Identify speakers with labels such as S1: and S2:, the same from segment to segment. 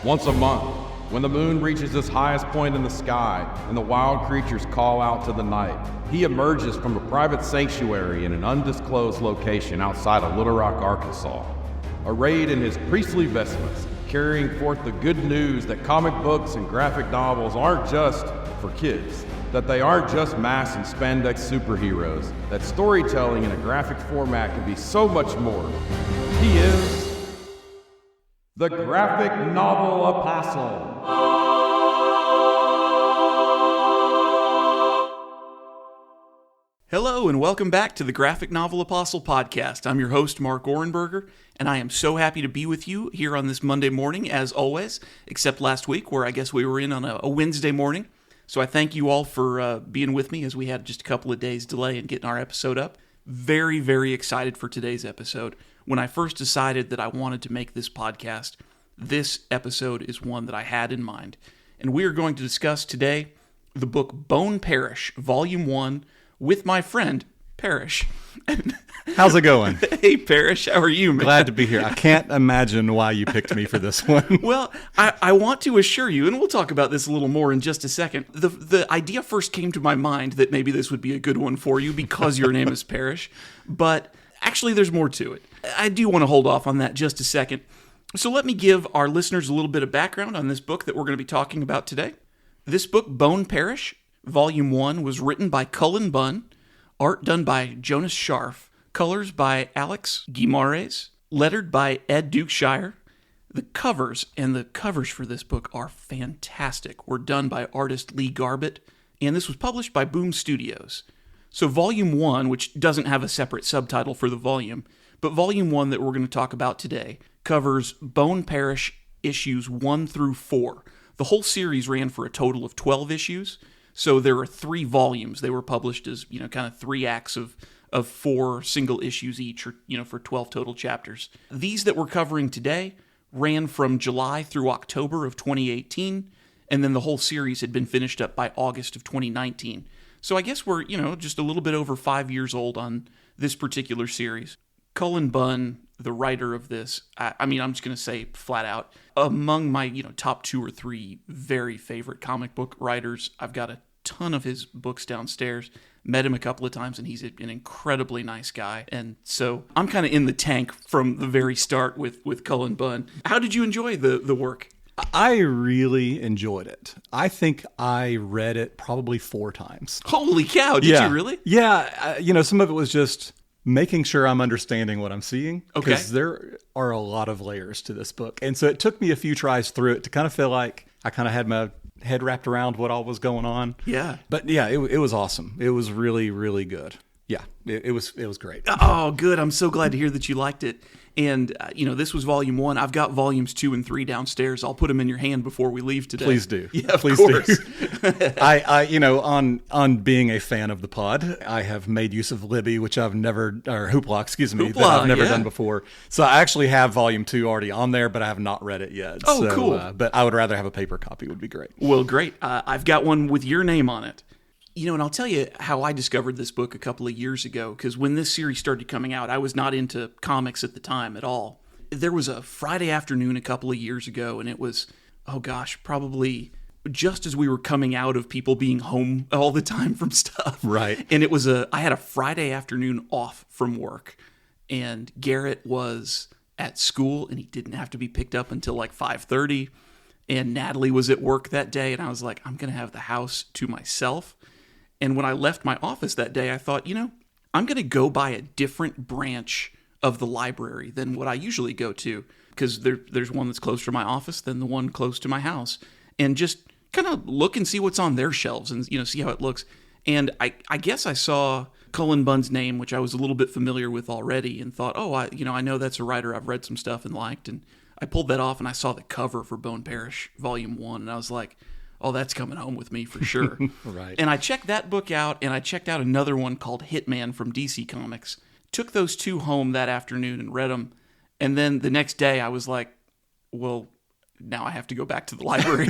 S1: Once a month, when the moon reaches its highest point in the sky and the wild creatures call out to the night, he emerges from a private sanctuary in an undisclosed location outside of Little Rock, Arkansas. Arrayed in his priestly vestments, carrying forth the good news that comic books and graphic novels aren't just for kids, that they aren't just mass and spandex superheroes, that storytelling in a graphic format can be so much more. He is the Graphic Novel Apostle.
S2: Hello and welcome back to the Graphic Novel Apostle podcast. I'm your host, Mark Orenberger, and I am so happy to be with you here on this Monday morning, as always, except last week where I guess we were in on a Wednesday morning. So I thank you all for being with me as we had just a couple of days delay in getting our episode up. Very, very excited for today's episode. When I first decided that I wanted to make this podcast, this episode is one that I had in mind. And we are going to discuss today the book Bunn and Parish, Volume 1, with my friend, Parish.
S3: How's it going?
S2: Hey, Parish, how are you, man?
S3: Glad to be here. I can't imagine why you picked me for this one.
S2: Well, I want to assure you, and we'll talk about this a little more in just a second, the idea first came to my mind that maybe this would be a good one for you because your name is Parish, but actually there's more to it. I do want to hold off on that just a second. So let me give our listeners a little bit of background on this book that we're going to be talking about today. This book, Bunn and Parish, Volume 1, was written by Cullen Bunn, art done by Jonas Shcarf, colors by Alex Guimaraes, lettered by Ed Dukeshire. The covers for this book are fantastic. Were done by artist Lee Garbett, and this was published by Boom Studios. So Volume 1, which doesn't have a separate subtitle for the volume, but Volume 1 that we're going to talk about today covers Bunn and Parish issues 1 through 4. The whole series ran for a total of 12 issues, so there are 3 volumes. They were published as, kind of 3 acts of 4 single issues each, or, for 12 total chapters. These that we're covering today ran from July through October of 2018, and then the whole series had been finished up by August of 2019. So I guess we're, just a little bit over 5 years old on this particular series. Cullen Bunn, the writer of this, I'm just going to say flat out, among my, top 2 or 3 very favorite comic book writers. I've got a ton of his books downstairs, met him a couple of times, and he's an incredibly nice guy. And so I'm kind of in the tank from the very start with Cullen Bunn. How did you enjoy the work?
S3: I really enjoyed it. I think I read it probably 4 times.
S2: Holy cow, did you really?
S3: Yeah, some of it was just making sure I'm understanding what I'm seeing.
S2: Okay.
S3: Because there are a lot of layers to this book. And so it took me a few tries through it to kind of feel like I kind of had my head wrapped around what all was going on.
S2: Yeah.
S3: But yeah, it was awesome. It was really, really good. Yeah, it was great.
S2: Oh, good. I'm so glad to hear that you liked it. And, this was Volume 1. I've got Volumes 2 and 3 downstairs. I'll put them in your hand before we leave today.
S3: Please do.
S2: Yeah, of
S3: Please
S2: course.
S3: do. on being a fan of the pod, I have made use of Libby, which I've never, or Hoopla, that I've never done before. So I actually have Volume 2 already on there, but I have not read it yet.
S2: Oh,
S3: so,
S2: cool.
S3: But I would rather have a paper copy. Would be great.
S2: Well, great. I've got one with your name on it. And I'll tell you how I discovered this book a couple of years ago, because when this series started coming out, I was not into comics at the time at all. There was a Friday afternoon a couple of years ago, and it was, probably just as we were coming out of people being home all the time from stuff.
S3: Right.
S2: And it was I had a Friday afternoon off from work, and Garrett was at school, and he didn't have to be picked up until like 5:30, and Natalie was at work that day, and I was like, I'm going to have the house to myself. And when I left my office that day, I thought, I'm going to go by a different branch of the library than what I usually go to, because there's one that's close to my office than the one close to my house, and just kind of look and see what's on their shelves and, see how it looks. And I guess I saw Cullen Bunn's name, which I was a little bit familiar with already, and thought, I know that's a writer I've read some stuff and liked. And I pulled that off, and I saw the cover for Bunn and Parish Volume 1, and I was like, oh, that's coming home with me for sure.
S3: Right.
S2: And I checked that book out, and I checked out another one called Hitman from DC Comics. Took those 2 home that afternoon and read them. And then the next day I was like, well, now I have to go back to the library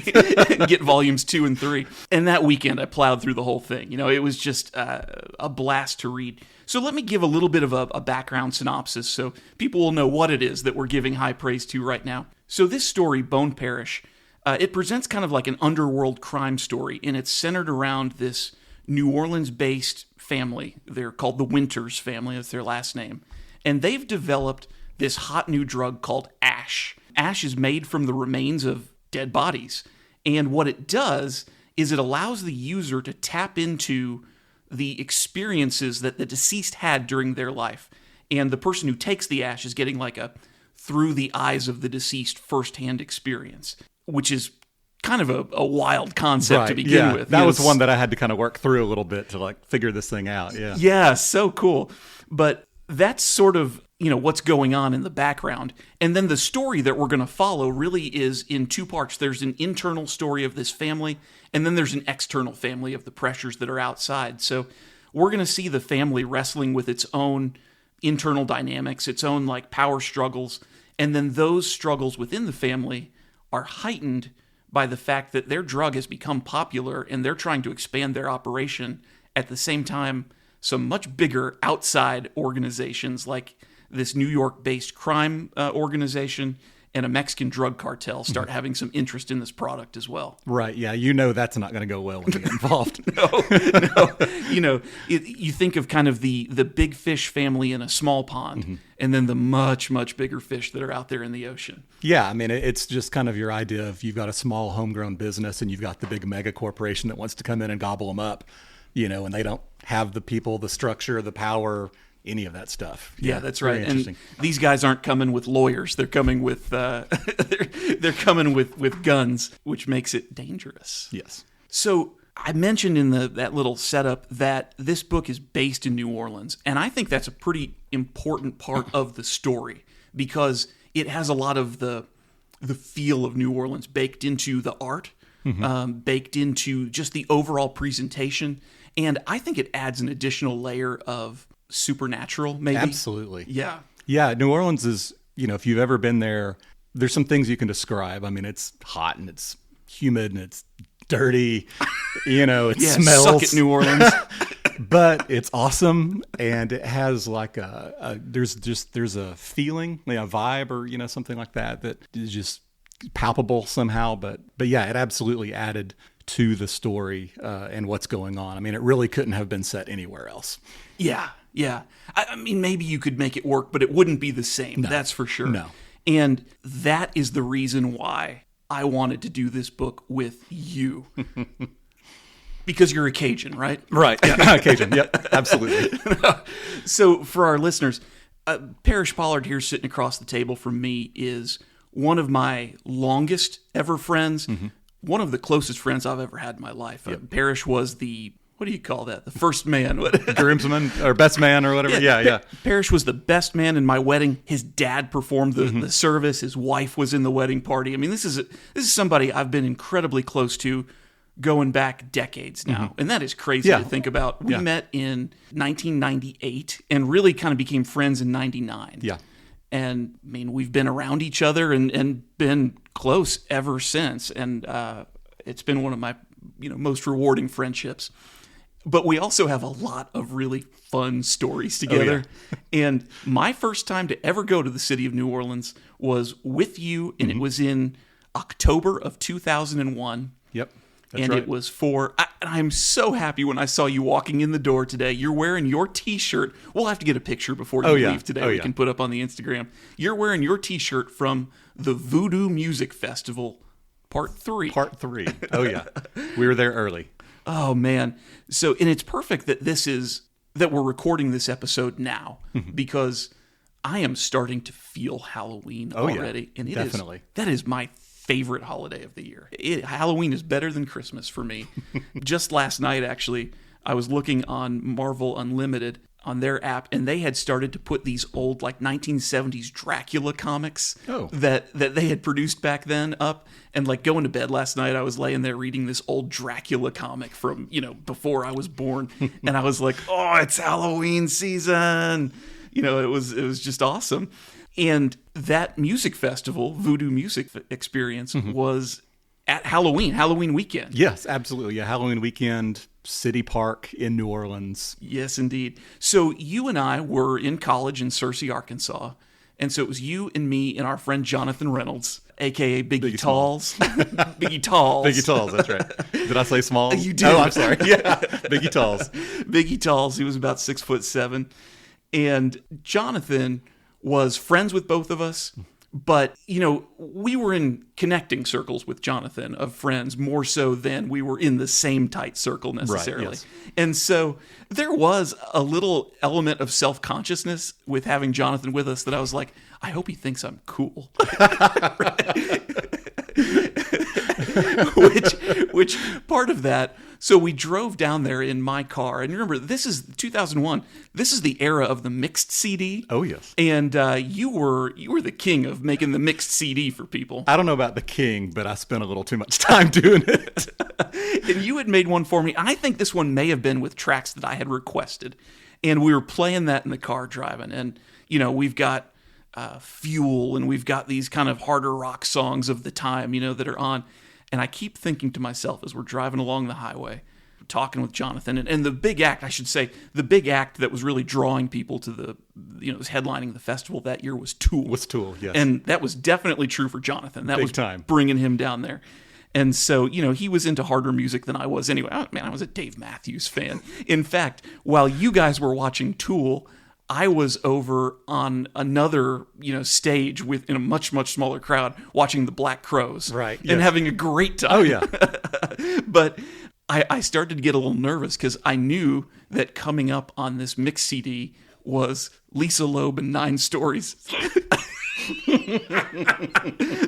S2: and get volumes 2 and 3. And that weekend I plowed through the whole thing. It was just a blast to read. So let me give a little bit of a background synopsis so people will know what it is that we're giving high praise to right now. So this story, Bone Parish, it presents kind of like an underworld crime story, and it's centered around this New Orleans-based family. They're called the Winters family. That's their last name. And they've developed this hot new drug called ash. Ash is made from the remains of dead bodies. And what it does is it allows the user to tap into the experiences that the deceased had during their life. And the person who takes the ash is getting like a through the eyes of the deceased firsthand experience, which is kind of a wild concept to begin with.
S3: That was one that I had to kind of work through a little bit to like figure this thing out. Yeah.
S2: Yeah, so cool. But that's sort of, what's going on in the background. And then the story that we're going to follow really is in two parts. There's an internal story of this family, and then there's an external family of the pressures that are outside. So we're going to see the family wrestling with its own internal dynamics, its own like power struggles, and then those struggles within the family are heightened by the fact that their drug has become popular and they're trying to expand their operation. At the same time, some much bigger outside organizations like this New York-based crime organization and a Mexican drug cartel start having some interest in this product as well.
S3: Right, yeah. That's not going to go well when you get involved.
S2: No. You think of kind of the big fish family in a small pond, and then the much, much bigger fish that are out there in the ocean.
S3: Yeah, I mean, it's just kind of your idea of you've got a small homegrown business and you've got the big mega corporation that wants to come in and gobble them up, and they don't have the people, the structure, the power, any of that stuff.
S2: Yeah, that's right. And these guys aren't coming with lawyers; they're coming with they're coming with guns, which makes it dangerous.
S3: Yes.
S2: So I mentioned in that little setup that this book is based in New Orleans, and I think that's a pretty important part of the story because it has a lot of the feel of New Orleans baked into the art, baked into just the overall presentation, and I think it adds an additional layer of supernatural, maybe.
S3: Absolutely.
S2: Yeah.
S3: New Orleans is, if you've ever been there, there's some things you can describe. I mean, it's hot and it's humid and it's dirty, it smells.
S2: Suck it, New Orleans.
S3: But it's awesome, and it has like there's a feeling, a vibe, or something like that is just palpable somehow. But yeah, it absolutely added to the story and what's going on. I mean, it really couldn't have been set anywhere else.
S2: Yeah. I mean, maybe you could make it work, but it wouldn't be the same. No, that's for sure.
S3: No.
S2: And that is the reason why I wanted to do this book with you. Because you're a Cajun, right?
S3: Right. Yeah, Cajun. Yep, absolutely.
S2: So for our listeners, Parish Pollard here sitting across the table from me is one of my longest ever friends, one of the closest friends I've ever had in my life.
S3: Yep.
S2: Parish was what do you call that? The first man.
S3: Groomsman or best man or whatever. Yeah.
S2: Parish was the best man in my wedding. His dad performed the service. His wife was in the wedding party. I mean, this is somebody I've been incredibly close to going back decades now. And that is crazy to think about. We met in 1998 and really kind of became friends in 99.
S3: Yeah.
S2: And I mean, we've been around each other and been close ever since. And it's been one of my most rewarding friendships. But we also have a lot of really fun stories together. Oh, yeah. And my first time to ever go to the city of New Orleans was with you, and it was in October of 2001.
S3: Yep.
S2: That's right. It was I'm so happy when I saw you walking in the door today. You're wearing your T-shirt. We'll have to get a picture before you leave today. We can put up on the Instagram. You're wearing your T-shirt from the Voodoo Music Festival, Part 3.
S3: Part 3. Oh, yeah. We were there early.
S2: Oh, man. So, and it's perfect that we're recording this episode now because I am starting to feel Halloween already.
S3: Yeah.
S2: And
S3: Definitely.
S2: that is my favorite holiday of the year. Halloween is better than Christmas for me. Just last night, actually, I was looking on Marvel Unlimited on their app, and they had started to put these old, like 1970s Dracula comics that they had produced back then up. And like going to bed last night, I was laying there reading this old Dracula comic from before I was born, and I was like, "Oh, it's Halloween season!" It was just awesome. And that music festival, Voodoo Music Experience, was at Halloween weekend.
S3: Yes, absolutely. Yeah, Halloween weekend, City Park in New Orleans.
S2: Yes, indeed. So you and I were in college in Searcy, Arkansas, And so it was you and me and our friend Jonathan Reynolds, a.k.a. Biggie Talls. Biggie Talls.
S3: Biggie Talls, that's right. Did I say small?
S2: You did.
S3: Oh, I'm sorry. Yeah, Biggie Talls.
S2: Biggie Talls, he was about 6'7". And Jonathan was friends with both of us. But, we were in connecting circles with Jonathan of friends more so than we were in the same tight circle necessarily.
S3: Right, yes.
S2: And so there was a little element of self-consciousness with having Jonathan with us that I was like, I hope he thinks I'm cool. which part of that, so we drove down there in my car, and remember, this is 2001. This is the era of the mixed CD.
S3: Oh, yes.
S2: And you were the king of making the mixed CD for people.
S3: I don't know about the king, but I spent a little too much time doing it.
S2: And you had made one for me. I think this one may have been with tracks that I had requested. And we were playing that in the car driving. And, we've got Fuel, and we've got these kind of harder rock songs of the time, that are on. And I keep thinking to myself as we're driving along the highway, talking with Jonathan, and the big act, I should say, the big act that was really drawing people to was headlining the festival that year was Tool.
S3: Yes.
S2: And that was definitely true for Jonathan. That
S3: big
S2: was
S3: time.
S2: Bringing him down there. And so, he was into harder music than I was anyway. I was a Dave Matthews fan. In fact, while you guys were watching Tool, I was over on another, stage in a much, much smaller crowd watching the Black Crowes.
S3: Right.
S2: And
S3: Yes.
S2: having a great time.
S3: Oh, yeah.
S2: But I started to get a little nervous because I knew that coming up on this mix CD was Lisa Loeb and 9 Stories.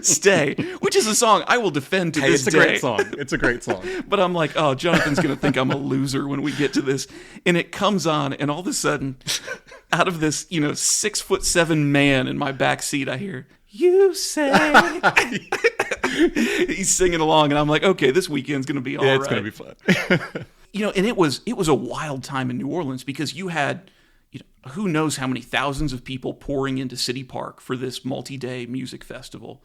S2: Stay, which is a song I will defend to this day.
S3: It's a great song. It's a great song.
S2: But I'm like, oh, Jonathan's going to think I'm a loser when we get to this. And it comes on, and all of a sudden, out of this, 6'7" man in my back seat, I hear, "You say." He's singing along, and I'm like, okay, this weekend's going to be all right.
S3: It's going to be fun.
S2: And it was a wild time in New Orleans because you had, who knows how many thousands of people pouring into City Park for this multi-day music festival.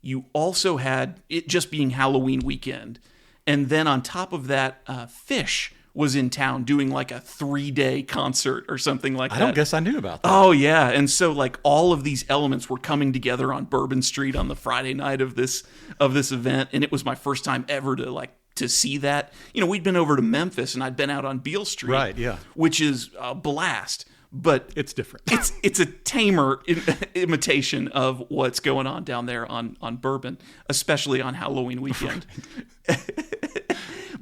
S2: You also had it just being Halloween weekend. And then on top of that, Fish was in town doing like a 3-day concert or something like that.
S3: I don't guess I knew about that.
S2: Oh, yeah. And so like all of these elements were coming together on Bourbon Street on the Friday night of this event. And it was my first time ever to see that. We'd been over to Memphis and I'd been out on Beale Street.
S3: Right, yeah.
S2: Which is a blast. But
S3: it's different.
S2: It's a tamer imitation of what's going on down there on Bourbon, especially on Halloween weekend.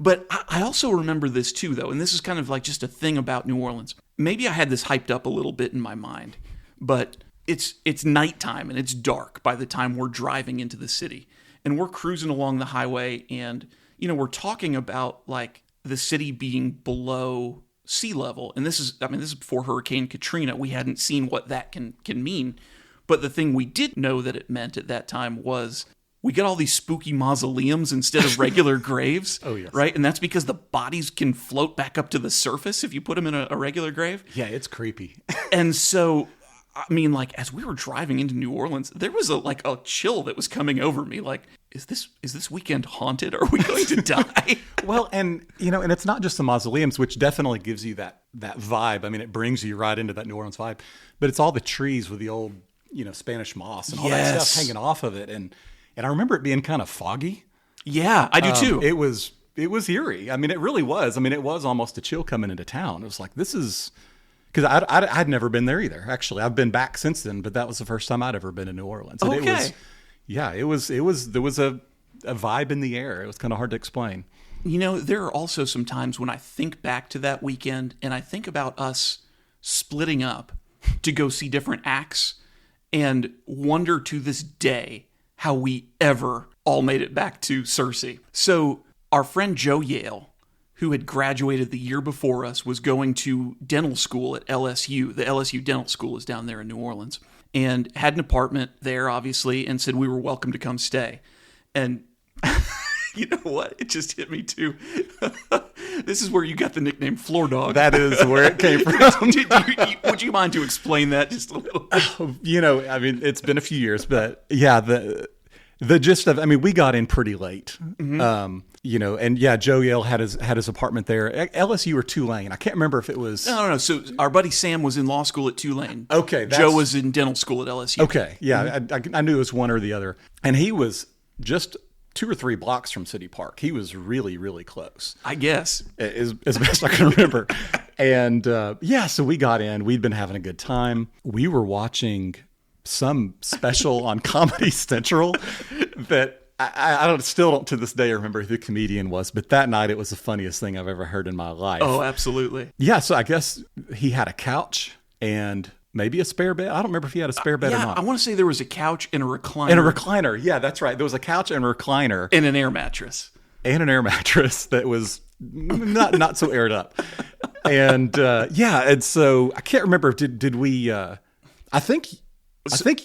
S2: But I also remember this too, though, and this is kind of like just a thing about New Orleans. Maybe I had this hyped up a little bit in my mind, but it's nighttime and it's dark by the time we're driving into the city, and we're cruising along the highway, and we're talking about like the city being below sea level. And this is before Hurricane Katrina. We hadn't seen what that can mean. But the thing we did know that it meant at that time was we get all these spooky mausoleums instead of regular graves.
S3: Oh, yes.
S2: Right? And that's because the bodies can float back up to the surface if you put them in a regular grave.
S3: Yeah, it's creepy.
S2: And so, as we were driving into New Orleans, there was a chill that was coming over me. Like, is this weekend haunted? Are we going to die?
S3: Well, and and it's not just the mausoleums, which definitely gives you that vibe. It brings you right into that New Orleans vibe. But it's all the trees with the old, Spanish moss and all that stuff hanging off of it. And I remember it being kind of foggy.
S2: Yeah, I do too.
S3: It was eerie. It really was. It was almost a chill coming into town. It was like, this is... Because I'd never been there either. Actually, I've been back since then, but that was the first time I'd ever been to New Orleans. And
S2: okay.
S3: There was a vibe in the air. It was kind of hard to explain.
S2: There are also some times when I think back to that weekend and I think about us splitting up to go see different acts and wonder to this day how we ever all made it back to Cersei. So our friend Joe Yale, who had graduated the year before us, was going to dental school at LSU. The LSU Dental School is down there in New Orleans. And had an apartment there, obviously, and said we were welcome to come stay. And you know what? It just hit me, too. This is where you got the nickname Floor Dog.
S3: That is where it came from.
S2: Would you mind to explain that just a little bit?
S3: It's been a few years, but yeah, The gist of, I mean, we got in pretty late, you know, and yeah, Joe Yale had his apartment there. LSU or Tulane. I can't remember if it was.
S2: No. So our buddy Sam was in law school at Tulane.
S3: Okay.
S2: Joe was in dental school at LSU.
S3: Okay. Yeah. I knew it was one or the other. And he was just 2 or 3 blocks from City Park. He was really, really close.
S2: I guess.
S3: As best I can remember. And yeah, so we got in. We'd been having a good time. We were watching some special on Comedy Central that I still don't to this day remember who the comedian was, but that night it was the funniest thing I've ever heard in my life.
S2: Oh, absolutely.
S3: Yeah, so I guess he had a couch and maybe a spare bed. I don't remember if he had a spare bed or not.
S2: I want to say there was a couch and a recliner.
S3: And a recliner. Yeah, that's right. There was a couch and a recliner.
S2: And an air mattress.
S3: And an air mattress that was not so aired up. And yeah, and so I can't remember, did we, I think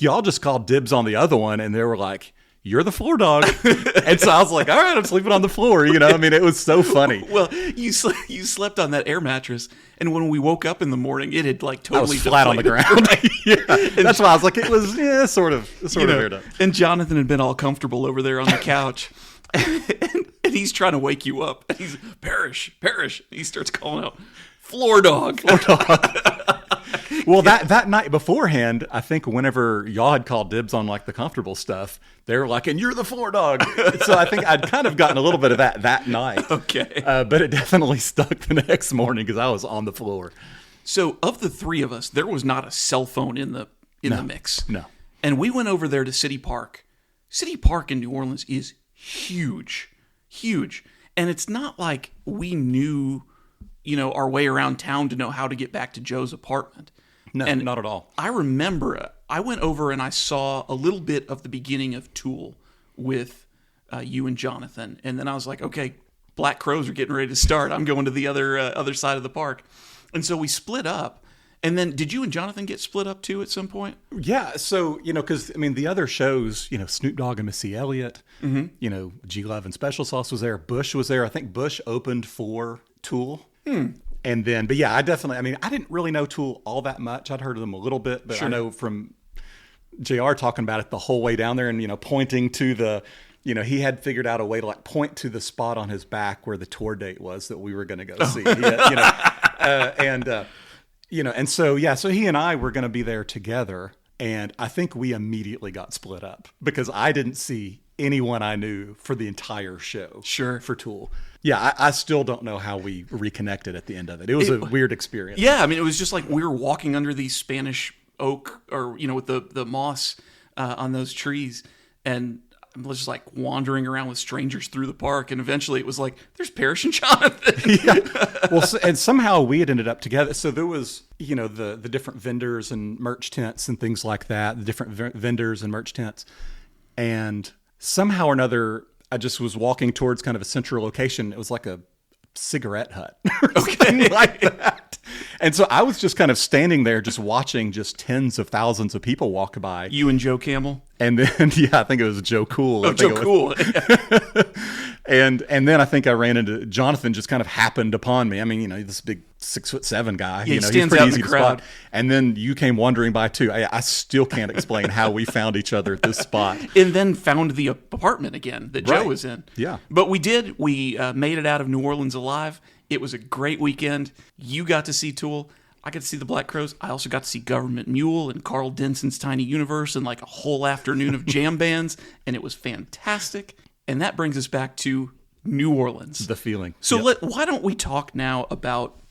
S3: y'all just called dibs on the other one, and they were like, "You're the floor dog." And so I was like, "All right, I'm sleeping on the floor." You know, I mean, it was so funny.
S2: Well, you slept on that air mattress, and when we woke up in the morning, it had like totally
S3: I was flat on the ground. Yeah, that's why I was like, it was sort of weird.
S2: And Jonathan had been all comfortable over there on the couch, and he's trying to wake you up. And he's Parish. He starts calling out, "Floor dog."
S3: Well, that night beforehand, I think whenever y'all had called dibs on like the comfortable stuff, they were like, "And you're the floor dog." So I think I'd kind of gotten a little bit of that night.
S2: Okay.
S3: But it definitely stuck the next morning because I was on the floor.
S2: So of the 3 of us, there was not a cell phone in the mix.
S3: No.
S2: And we went over there to City Park. City Park in New Orleans is huge. And it's not like we knew, our way around town to know how to get back to Joe's apartment.
S3: No,
S2: and
S3: not at all.
S2: I remember I went over and I saw a little bit of the beginning of Tool with you and Jonathan. And then I was like, okay, Black Crows are getting ready to start. I'm going to the other side of the park. And so we split up. And then did you and Jonathan get split up too at some point?
S3: Yeah. So, because, I mean, the other shows, Snoop Dogg and Missy Elliott, G Love and Special Sauce was there. Bush was there. I think Bush opened for Tool. And then, but yeah, I didn't really know Tool all that much. I'd heard of them a little bit, but sure. I know from JR talking about it the whole way down there and, pointing to the, he had figured out a way to like point to the spot on his back where the tour date was that we were going to go see. And so he and I were going to be there together. And I think we immediately got split up because I didn't see anyone I knew for the entire show.
S2: Sure.
S3: For Tool. Yeah, I still don't know how we reconnected at the end of it. It was a weird experience.
S2: Yeah, I mean, it was just like we were walking under these Spanish oak or, with the moss on those trees. And I was just like wandering around with strangers through the park. And eventually it was like, there's Parish and Jonathan.
S3: Yeah. Well, and somehow we had ended up together. So there was, the different vendors and merch tents and things like that, the different vendors and merch tents. And somehow or another, I just was walking towards kind of a central location. It was like a cigarette hut or something like that. And so I was just kind of standing there just watching just tens of thousands of people walk by.
S2: You and Joe Camel?
S3: And then, I think it was Joe Cool.
S2: Oh, Joe Cool.
S3: And then I think I ran into Jonathan, just kind of happened upon me. I mean, this big 6'7" guy.
S2: Yeah, he stands out in the crowd.
S3: And then you came wandering by too. I still can't explain how we found each other at this spot.
S2: And then found the apartment again that Joe was in.
S3: Yeah.
S2: But we did. We made it out of New Orleans alive. It was a great weekend. You got to see Tool. I got to see the Black Crows. I also got to see Government Mule and Carl Denson's Tiny Universe and like a whole afternoon of jam bands. And it was fantastic. And that brings us back to New Orleans.
S3: The feeling.
S2: So why don't we talk now about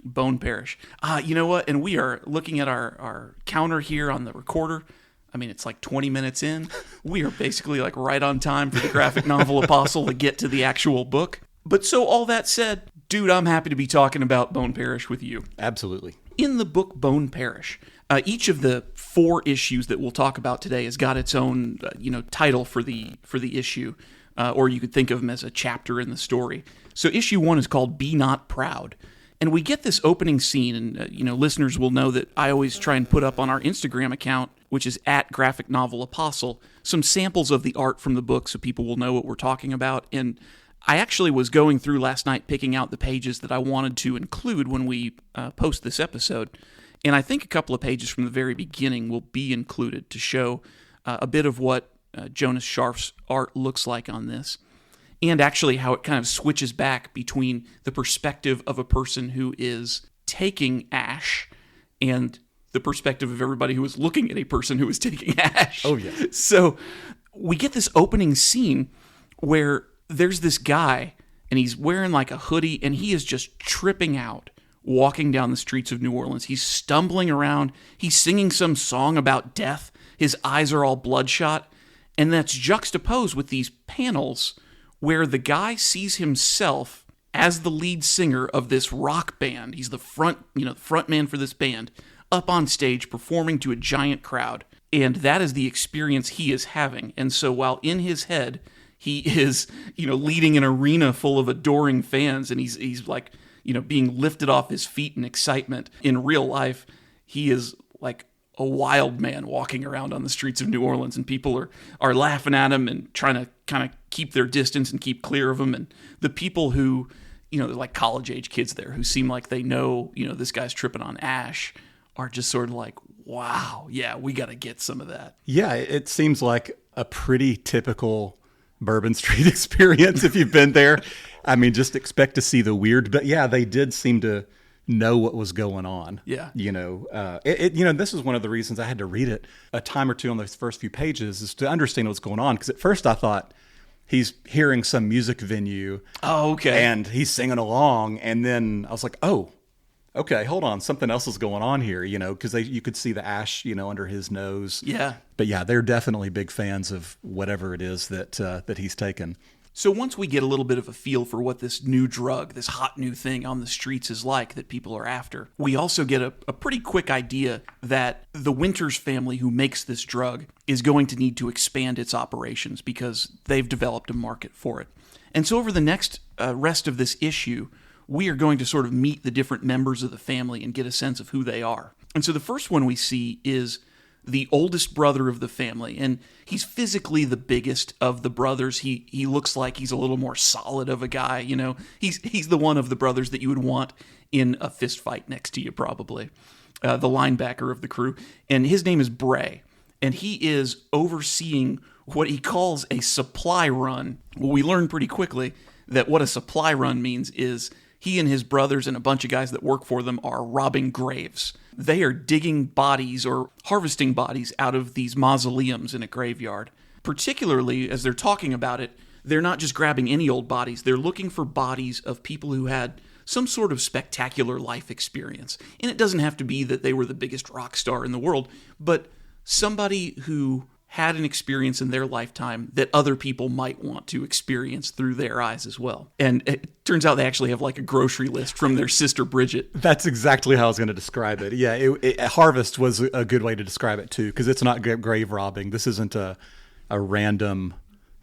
S2: Bone Parish? You know what? And we are looking at our counter here on the recorder. I mean, it's like 20 minutes in. We are basically like right on time for the graphic novel Apostle to get to the actual book. But so all that said, dude, I'm happy to be talking about Bone Parish with you.
S3: Absolutely.
S2: In the book Bone Parish, each of the 4 issues that we'll talk about today has got its own, title for the issue, or you could think of them as a chapter in the story. So issue 1 is called "Be Not Proud," and we get this opening scene, and listeners will know that I always try and put up on our Instagram account, which is @GraphicNovelApostle, some samples of the art from the book, so people will know what we're talking about. And I actually was going through last night picking out the pages that I wanted to include when we post this episode. And I think a couple of pages from the very beginning will be included to show a bit of what Jonas Shcarf's art looks like on this, and actually how it kind of switches back between the perspective of a person who is taking ash and the perspective of everybody who is looking at a person who is taking ash.
S3: Oh, yeah.
S2: So we get this opening scene where there's this guy, and he's wearing like a hoodie, and he is just tripping out, walking down the streets of New Orleans. He's stumbling around. He's singing some song about death. His eyes are all bloodshot. And that's juxtaposed with these panels where the guy sees himself as the lead singer of this rock band. He's the front man for this band, up on stage performing to a giant crowd. And that is the experience he is having. And so while in his head, he is, leading an arena full of adoring fans, and he's like, being lifted off his feet in excitement. In real life, he is like a wild man walking around on the streets of New Orleans, and people are laughing at him and trying to kind of keep their distance and keep clear of him. And the people who, they're like college-age kids there who seem like they know, this guy's tripping on ash, are just sort of like, wow, yeah, we got to get some of that.
S3: Yeah, it seems like a pretty typical Bourbon Street experience if you've been there. I mean, just expect to see the weird, but yeah, they did seem to know what was going on.
S2: Yeah.
S3: This is one of the reasons I had to read it a time or two on those first few pages, is to understand what's going on. Because at first I thought he's hearing some music venue.
S2: Oh, okay.
S3: And he's singing along. And then I was like, oh, okay, hold on. Something else is going on here, because you could see the ash, under his nose.
S2: Yeah.
S3: But yeah, they're definitely big fans of whatever it is that he's taken.
S2: So once we get a little bit of a feel for what this new drug, this hot new thing on the streets is like that people are after, we also get a pretty quick idea that the Winters family who makes this drug is going to need to expand its operations because they've developed a market for it. And so over the next rest of this issue, we are going to sort of meet the different members of the family and get a sense of who they are. And so the first one we see is the oldest brother of the family, and he's physically the biggest of the brothers. He looks like he's a little more solid of a guy, He's the one of the brothers that you would want in a fist fight next to you, probably. The linebacker of the crew. And his name is Bray, and he is overseeing what he calls a supply run. Well, we learn pretty quickly that what a supply run means is he and his brothers and a bunch of guys that work for them are robbing graves. They are digging bodies or harvesting bodies out of these mausoleums in a graveyard. Particularly, as they're talking about it, they're not just grabbing any old bodies. They're looking for bodies of people who had some sort of spectacular life experience. And it doesn't have to be that they were the biggest rock star in the world, but somebody who had an experience in their lifetime that other people might want to experience through their eyes as well. And it turns out they actually have like a grocery list from their sister Bridget.
S3: That's exactly how I was going to describe it. Yeah, harvest was a good way to describe it too, because it's not grave robbing. This isn't a random,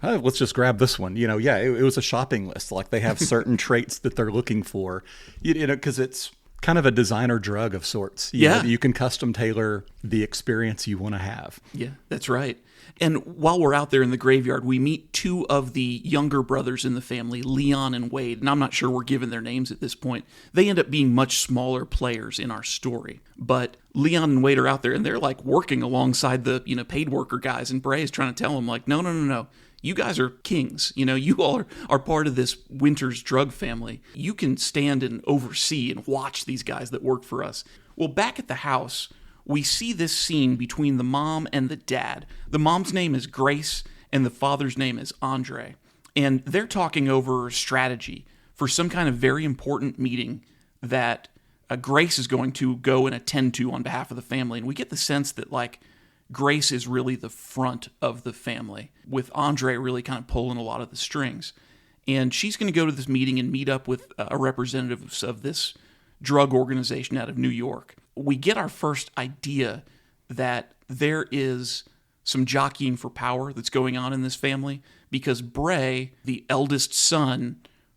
S3: oh, let's just grab this one. It was a shopping list. Like they have certain traits that they're looking for, because it's kind of a designer drug of sorts. You can custom tailor the experience you want to have.
S2: Yeah, that's right. And while we're out there in the graveyard, we meet two of the younger brothers in the family, Leon and Wade. And I'm not sure we're given their names at this point. They end up being much smaller players in our story. But Leon and Wade are out there, and they're like working alongside the paid worker guys. And Bray is trying to tell them, like, no. You guys are kings. You all are part of this Winters drug family. You can stand and oversee and watch these guys that work for us. Well, back at the house, we see this scene between the mom and the dad. The mom's name is Grace, and the father's name is Andre. And they're talking over strategy for some kind of very important meeting that Grace is going to go and attend to on behalf of the family. And we get the sense that, like, Grace is really the front of the family, with Andre really kind of pulling a lot of the strings. And she's going to go to this meeting and meet up with a representative of this drug organization out of New York. We get our first idea that there is some jockeying for power that's going on in this family, because Bray, the eldest son,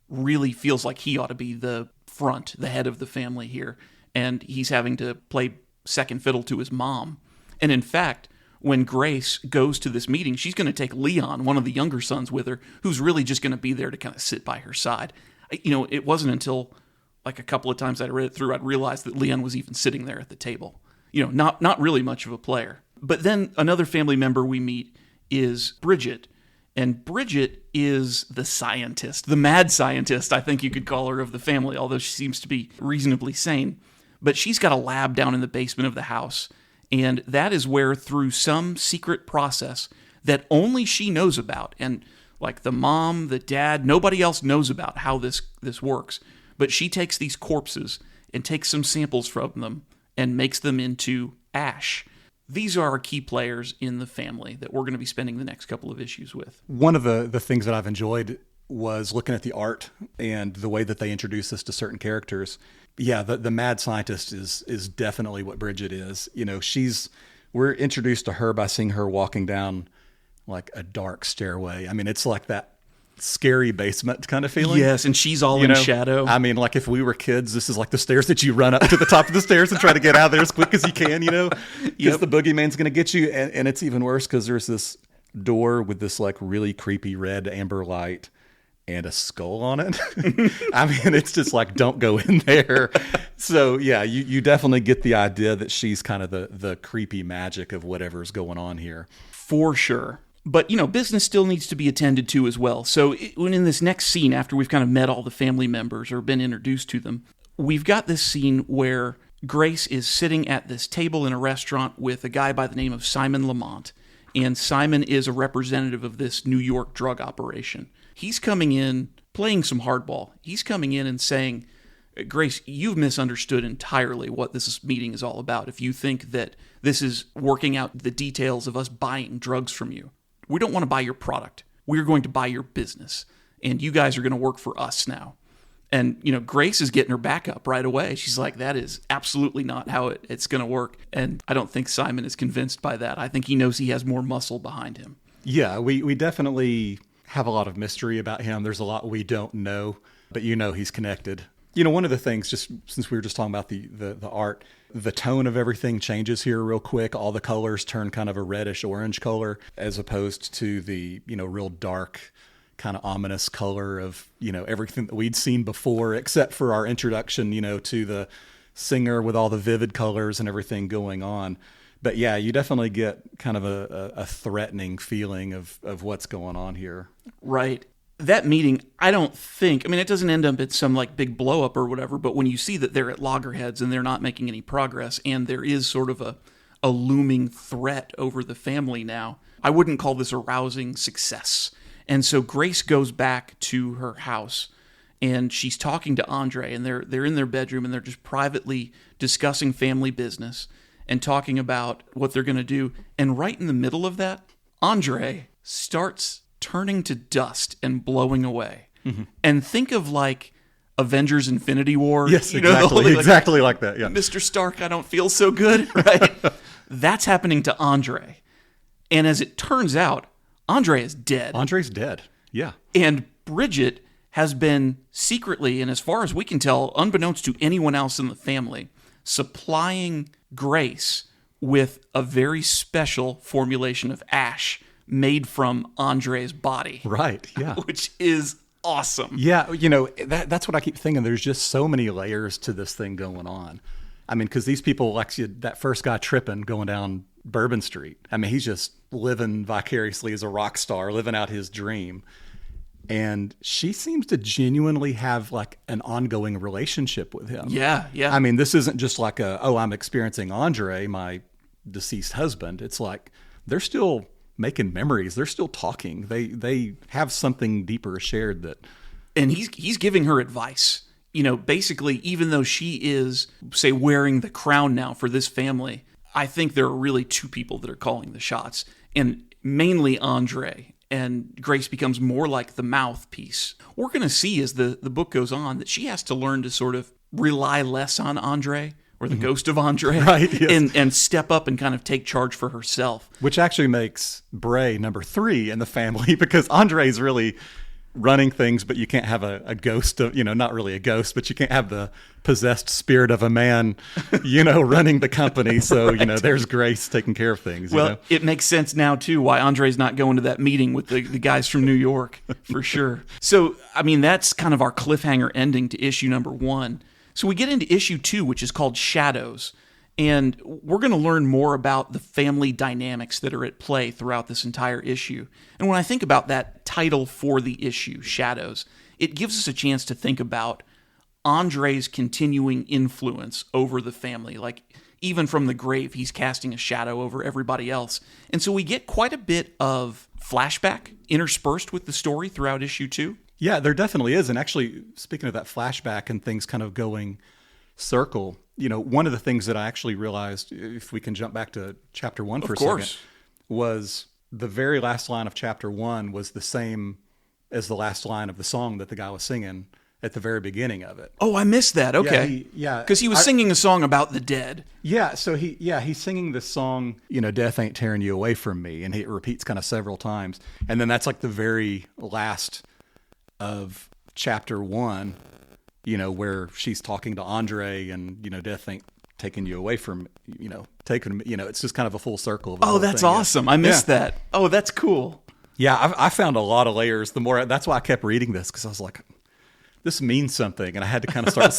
S2: really feels like he ought to be the front, the head of the family here. And he's having to play second fiddle to his mom. And in fact, when Grace goes to this meeting, she's going to take Leon, one of the younger sons, with her, who's really just going to be there to kind of sit by her side. It wasn't until like a couple of times I read it through, I'd realized that Leon was even sitting there at the table. Not really much of a player. But then another family member we meet is Bridget. And Bridget is the scientist, the mad scientist, I think you could call her, of the family, although she seems to be reasonably sane. But she's got a lab down in the basement of the house, and that is where, through some secret process that only she knows about, and like the mom, the dad, nobody else knows about how this works, but she takes these corpses and takes some samples from them and makes them into ash. These are our key players in the family that we're going to be spending the next couple of issues with.
S3: One of the things that I've enjoyed was looking at the art and the way that they introduce us to certain characters. Yeah, the mad scientist is definitely what Bridget is. You know, we're introduced to her by seeing her walking down like a dark stairway. I mean, it's like that scary basement kind of feeling.
S2: Yes, and she's all in shadow.
S3: I mean, like if we were kids, this is like the stairs that you run up to the top of the stairs and try to get out of there as quick as you can, because the boogeyman's going to get you. And it's even worse because there's this door with this like really creepy red amber light and a skull on it. I mean, it's just like, don't go in there. So yeah, you definitely get the idea that she's kind of the creepy magic of whatever's going on here.
S2: For sure. But, business still needs to be attended to as well. So when in this next scene, after we've kind of met all the family members or been introduced to them, we've got this scene where Grace is sitting at this table in a restaurant with a guy by the name of Simon Lamont. And Simon is a representative of this New York drug operation. He's coming in, playing some hardball. He's coming in and saying, Grace, you've misunderstood entirely what this meeting is all about if you think that this is working out the details of us buying drugs from you. We don't want to buy your product. We're going to buy your business. And you guys are going to work for us now. And, Grace is getting her back up right away. She's like, that is absolutely not how it's going to work. And I don't think Simon is convinced by that. I think he knows he has more muscle behind him.
S3: Yeah, we definitely have a lot of mystery about him. There's a lot we don't know, but he's connected. One of the things, just since we were just talking about the art, the tone of everything changes here real quick. All the colors turn kind of a reddish orange color as opposed to the, real dark, kind of ominous color of, everything that we'd seen before, except for our introduction, to the singer with all the vivid colors and everything going on. But yeah, you definitely get kind of a threatening feeling of what's going on here.
S2: Right. That meeting, it doesn't end up at some like big blow up or whatever, but when you see that they're at loggerheads and they're not making any progress and there is sort of a looming threat over the family now, I wouldn't call this a rousing success. And so Grace goes back to her house and she's talking to Andre, and they're in their bedroom and they're just privately discussing family business and talking about what they're going to do. And right in the middle of that, Andre starts turning to dust and blowing away. Mm-hmm. And think of like Avengers Infinity War.
S3: Yes, exactly. Exactly like that. Yeah.
S2: Mr. Stark, I don't feel so good, right? That's happening to Andre. And as it turns out, Andre is dead.
S3: Andre's dead. Yeah.
S2: And Bridget has been secretly, and as far as we can tell, unbeknownst to anyone else in the family, supplying Grace with a very special formulation of ash made from Andre's body.
S3: Right, yeah.
S2: Which is awesome.
S3: Yeah, that's what I keep thinking. There's just so many layers to this thing going on. I mean, because these people, like that first guy tripping going down Bourbon Street, I mean, he's just living vicariously as a rock star, living out his dream. And she seems to genuinely have like an ongoing relationship with him.
S2: Yeah, yeah.
S3: I mean, this isn't just like I'm experiencing Andre, my deceased husband. It's like they're still making memories. They're still talking. They have something deeper shared that.
S2: And he's giving her advice. Basically, even though she is, say, wearing the crown now for this family, I think there are really two people that are calling the shots, and mainly Andre. And Grace becomes more like the mouthpiece. We're going to see as the book goes on that she has to learn to sort of rely less on Andre, or the ghost of Andre,
S3: right, yes.
S2: and step up and kind of take charge for herself.
S3: Which actually makes Bray number 3 in the family, because Andre's really running things, but you can't have a ghost of, not really a ghost, but you can't have the possessed spirit of a man, running the company. So,
S2: Right.
S3: There's Grace taking care of things.
S2: Well, it makes sense now, too, why Andre's not going to that meeting with the guys from New York, for sure. So, that's kind of our cliffhanger ending to issue number 1. So we get into issue 2, which is called Shadows. And we're going to learn more about the family dynamics that are at play throughout this entire issue. And when I think about that title for the issue, Shadows, it gives us a chance to think about Andre's continuing influence over the family. Like, even from the grave, he's casting a shadow over everybody else. And so we get quite a bit of flashback interspersed with the story throughout issue 2.
S3: Yeah, there definitely is. And actually, speaking of that flashback and things kind of going circle, one of the things that I actually realized, if we can jump back to chapter 1 for a second, was the very last line of chapter 1 was the same as the last line of the song that the guy was singing at the very beginning of it.
S2: Oh, I missed that. Okay.
S3: Yeah.
S2: Because he was singing a song about the dead.
S3: Yeah, so he's singing this song, death ain't tearing you away from me, and he repeats kind of several times. And then that's like the very last of chapter 1, where she's talking to Andre and, death ain't taking you away from, it's just kind of a full circle. Of the whole
S2: that's
S3: thing.
S2: awesome. Yeah. I missed that. Oh, that's cool.
S3: Yeah, I found a lot of layers. That's why I kept reading this, because I was like, this means something. And I had to kind of start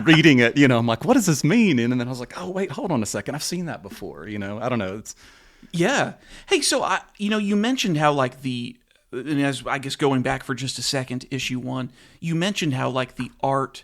S3: reading it, I'm like, what does this mean? And then I was like, oh, wait, hold on a second. I've seen that before, I don't know.
S2: Yeah. Hey, so, you mentioned how like and as I guess going back for just a second, issue 1, you mentioned how like the art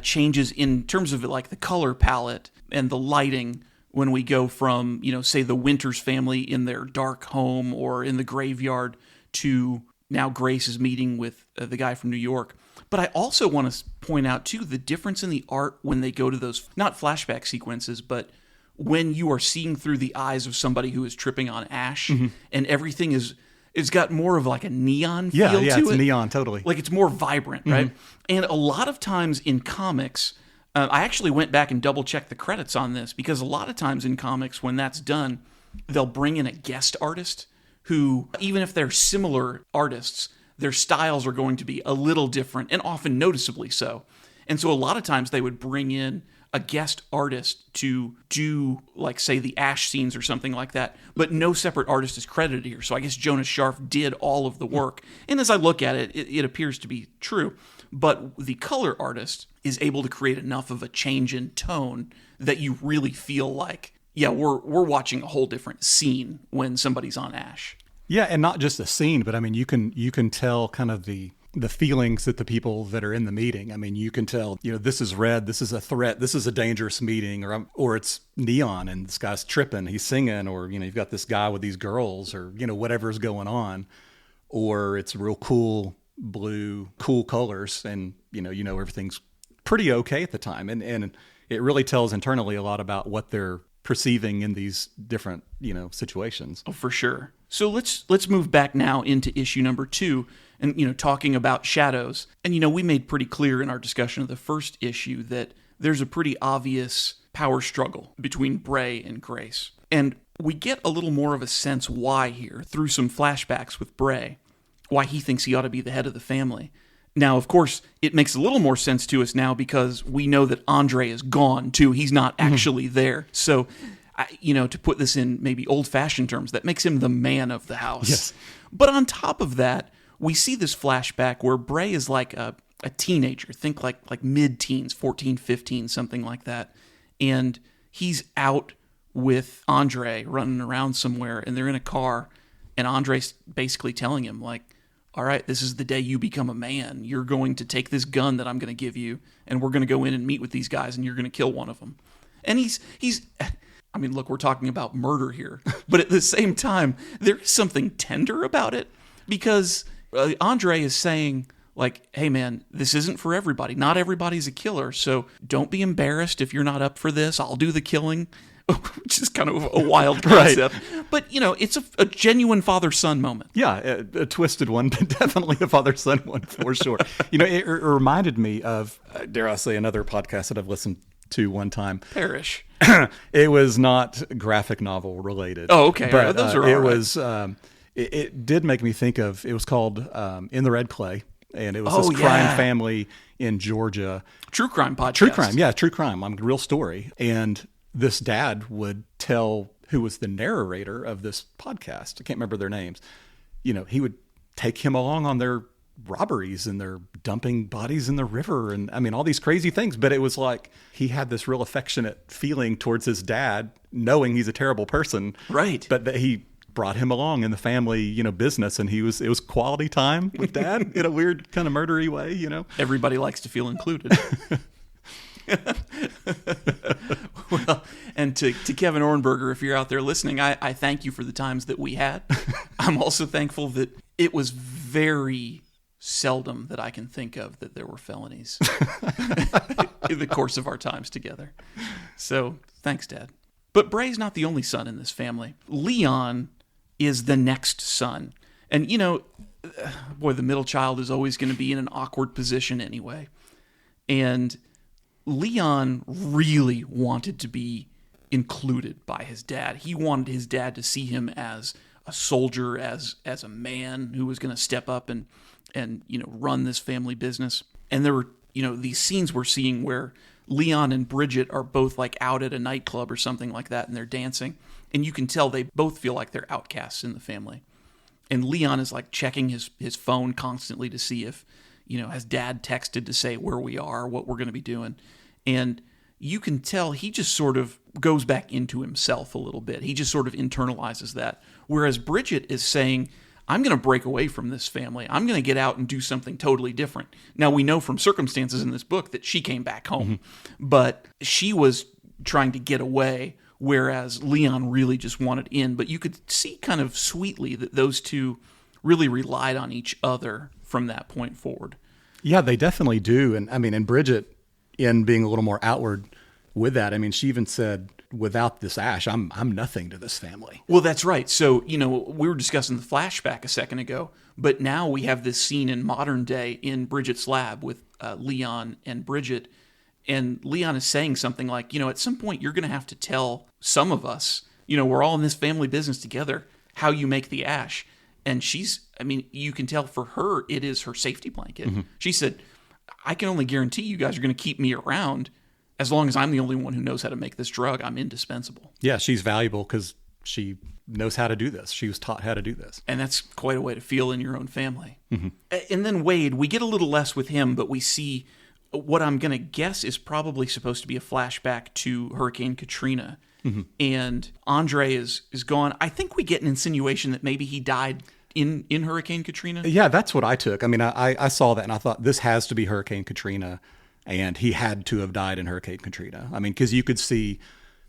S2: changes in terms of like the color palette and the lighting when we go from, say the Winters family in their dark home or in the graveyard to now Grace is meeting with the guy from New York. But I also want to point out too the difference in the art when they go to those, not flashback sequences, but when you are seeing through the eyes of somebody who is tripping on ash, and everything it's got more of like a neon feel to it.
S3: Yeah, it's neon, totally.
S2: Like it's more vibrant, right? And a lot of times in comics, I actually went back and double-checked the credits on this, because a lot of times in comics, when that's done, they'll bring in a guest artist who, even if they're similar artists, their styles are going to be a little different, and often noticeably so. And so a lot of times they would bring in a guest artist to do, like, say, the ash scenes or something like that, but no separate artist is credited here. So I guess Jonas Shcarf did all of the work. And as I look at it, it appears to be true. But the color artist is able to create enough of a change in tone that you really feel like, yeah, we're watching a whole different scene when somebody's on ash.
S3: Yeah, and not just a scene, but I mean, you can tell kind of the feelings that the people that are in the meeting. I mean, you can tell, this is red, this is a threat, this is a dangerous meeting, or it's neon and this guy's tripping, he's singing, or, you've got this guy with these girls, or, whatever's going on, or it's real cool blue, cool colors, and, everything's pretty okay at the time. And it really tells internally a lot about what they're perceiving in these different, situations.
S2: Oh, for sure. So let's move back now into issue number 2 and, talking about shadows. And, we made pretty clear in our discussion of the first issue that there's a pretty obvious power struggle between Bray and Grace. And we get a little more of a sense why here through some flashbacks with Bray, why he thinks he ought to be the head of the family. Now, of course, it makes a little more sense to us now because we know that Andre is gone, too. He's not actually there. So, to put this in maybe old-fashioned terms, that makes him the man of the house.
S3: Yes.
S2: But on top of that, we see this flashback where Bray is like a teenager. Think like mid-teens, 14, 15, something like that. And he's out with Andre running around somewhere, and they're in a car, and Andre's basically telling him, like, all right, this is the day you become a man. You're going to take this gun that I'm going to give you, and we're going to go in and meet with these guys, and you're going to kill one of them. And he's I mean, look, we're talking about murder here, but at the same time, there is something tender about it, because Andre is saying, like, hey, man, this isn't for everybody. Not everybody's a killer, so don't be embarrassed if you're not up for this. I'll do the killing, which is kind of a wild concept. Right. But, it's a genuine father-son moment.
S3: Yeah, a twisted one, but definitely a father-son one for sure. It reminded me of, dare I say, another podcast that I've listened to one time.
S2: Parish.
S3: It was not graphic novel related.
S2: Oh, okay.
S3: But
S2: those are all
S3: it
S2: right.
S3: was. It did make me think of. It was called In the Red Clay, and it was this crime family in Georgia.
S2: True crime podcast.
S3: True crime, yeah, true crime. Real story. And this dad would tell who was the narrator of this podcast. I can't remember their names. He would take him along on their robberies and they're dumping bodies in the river. And I mean, all these crazy things. But it was like he had this real affectionate feeling towards his dad, knowing he's a terrible person.
S2: Right.
S3: But that he brought him along in the family, business. And it was quality time with dad in a weird kind of murdery way,
S2: Everybody likes to feel included. Well, and to Kevin Ornberger, if you're out there listening, I thank you for the times that we had. I'm also thankful that it was very seldom that I can think of that there were felonies in the course of our times together. So thanks, Dad. But Bray's not the only son in this family. Leon is the next son. And, boy, the middle child is always going to be in an awkward position anyway. And Leon really wanted to be included by his dad. He wanted his dad to see him as a soldier, as a man who was going to step up and run this family business. And there were, these scenes we're seeing where Leon and Bridget are both like out at a nightclub or something like that, and they're dancing. And you can tell they both feel like they're outcasts in the family. And Leon is like checking his phone constantly to see if, has dad texted to say where we are, what we're going to be doing. And you can tell he just sort of goes back into himself a little bit. He just sort of internalizes that. Whereas Bridget is saying, I'm going to break away from this family. I'm going to get out and do something totally different. Now, we know from circumstances in this book that she came back home, but she was trying to get away, whereas Leon really just wanted in. But you could see kind of sweetly that those two really relied on each other from that point forward.
S3: Yeah, they definitely do. And I mean, and Bridget, in being a little more outward with that, I mean, she even said, without this Ash, I'm nothing to this family.
S2: Well, that's right. So, we were discussing the flashback a second ago, but now we have this scene in modern day in Bridget's lab with Leon and Bridget. And Leon is saying something like, at some point you're going to have to tell some of us, we're all in this family business together, how you make the Ash. And you can tell for her, it is her safety blanket. Mm-hmm. She said, I can only guarantee you guys are going to keep me around as long as I'm the only one who knows how to make this drug. I'm indispensable.
S3: Yeah, she's valuable because she knows how to do this. She was taught how to do this.
S2: And that's quite a way to feel in your own family.
S3: Mm-hmm.
S2: And then Wade, we get a little less with him, but we see what I'm going to guess is probably supposed to be a flashback to Hurricane Katrina.
S3: Mm-hmm.
S2: And Andre is gone. I think we get an insinuation that maybe he died in Hurricane Katrina.
S3: Yeah, that's what I took. I mean, I saw that and I thought this has to be Hurricane Katrina, and he had to have died in Hurricane Katrina. I mean, because you could see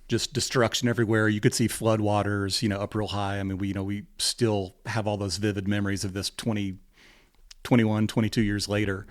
S3: just destruction everywhere. You could see floodwaters, up real high. I mean, we still have all those vivid memories of this 21, 22 years later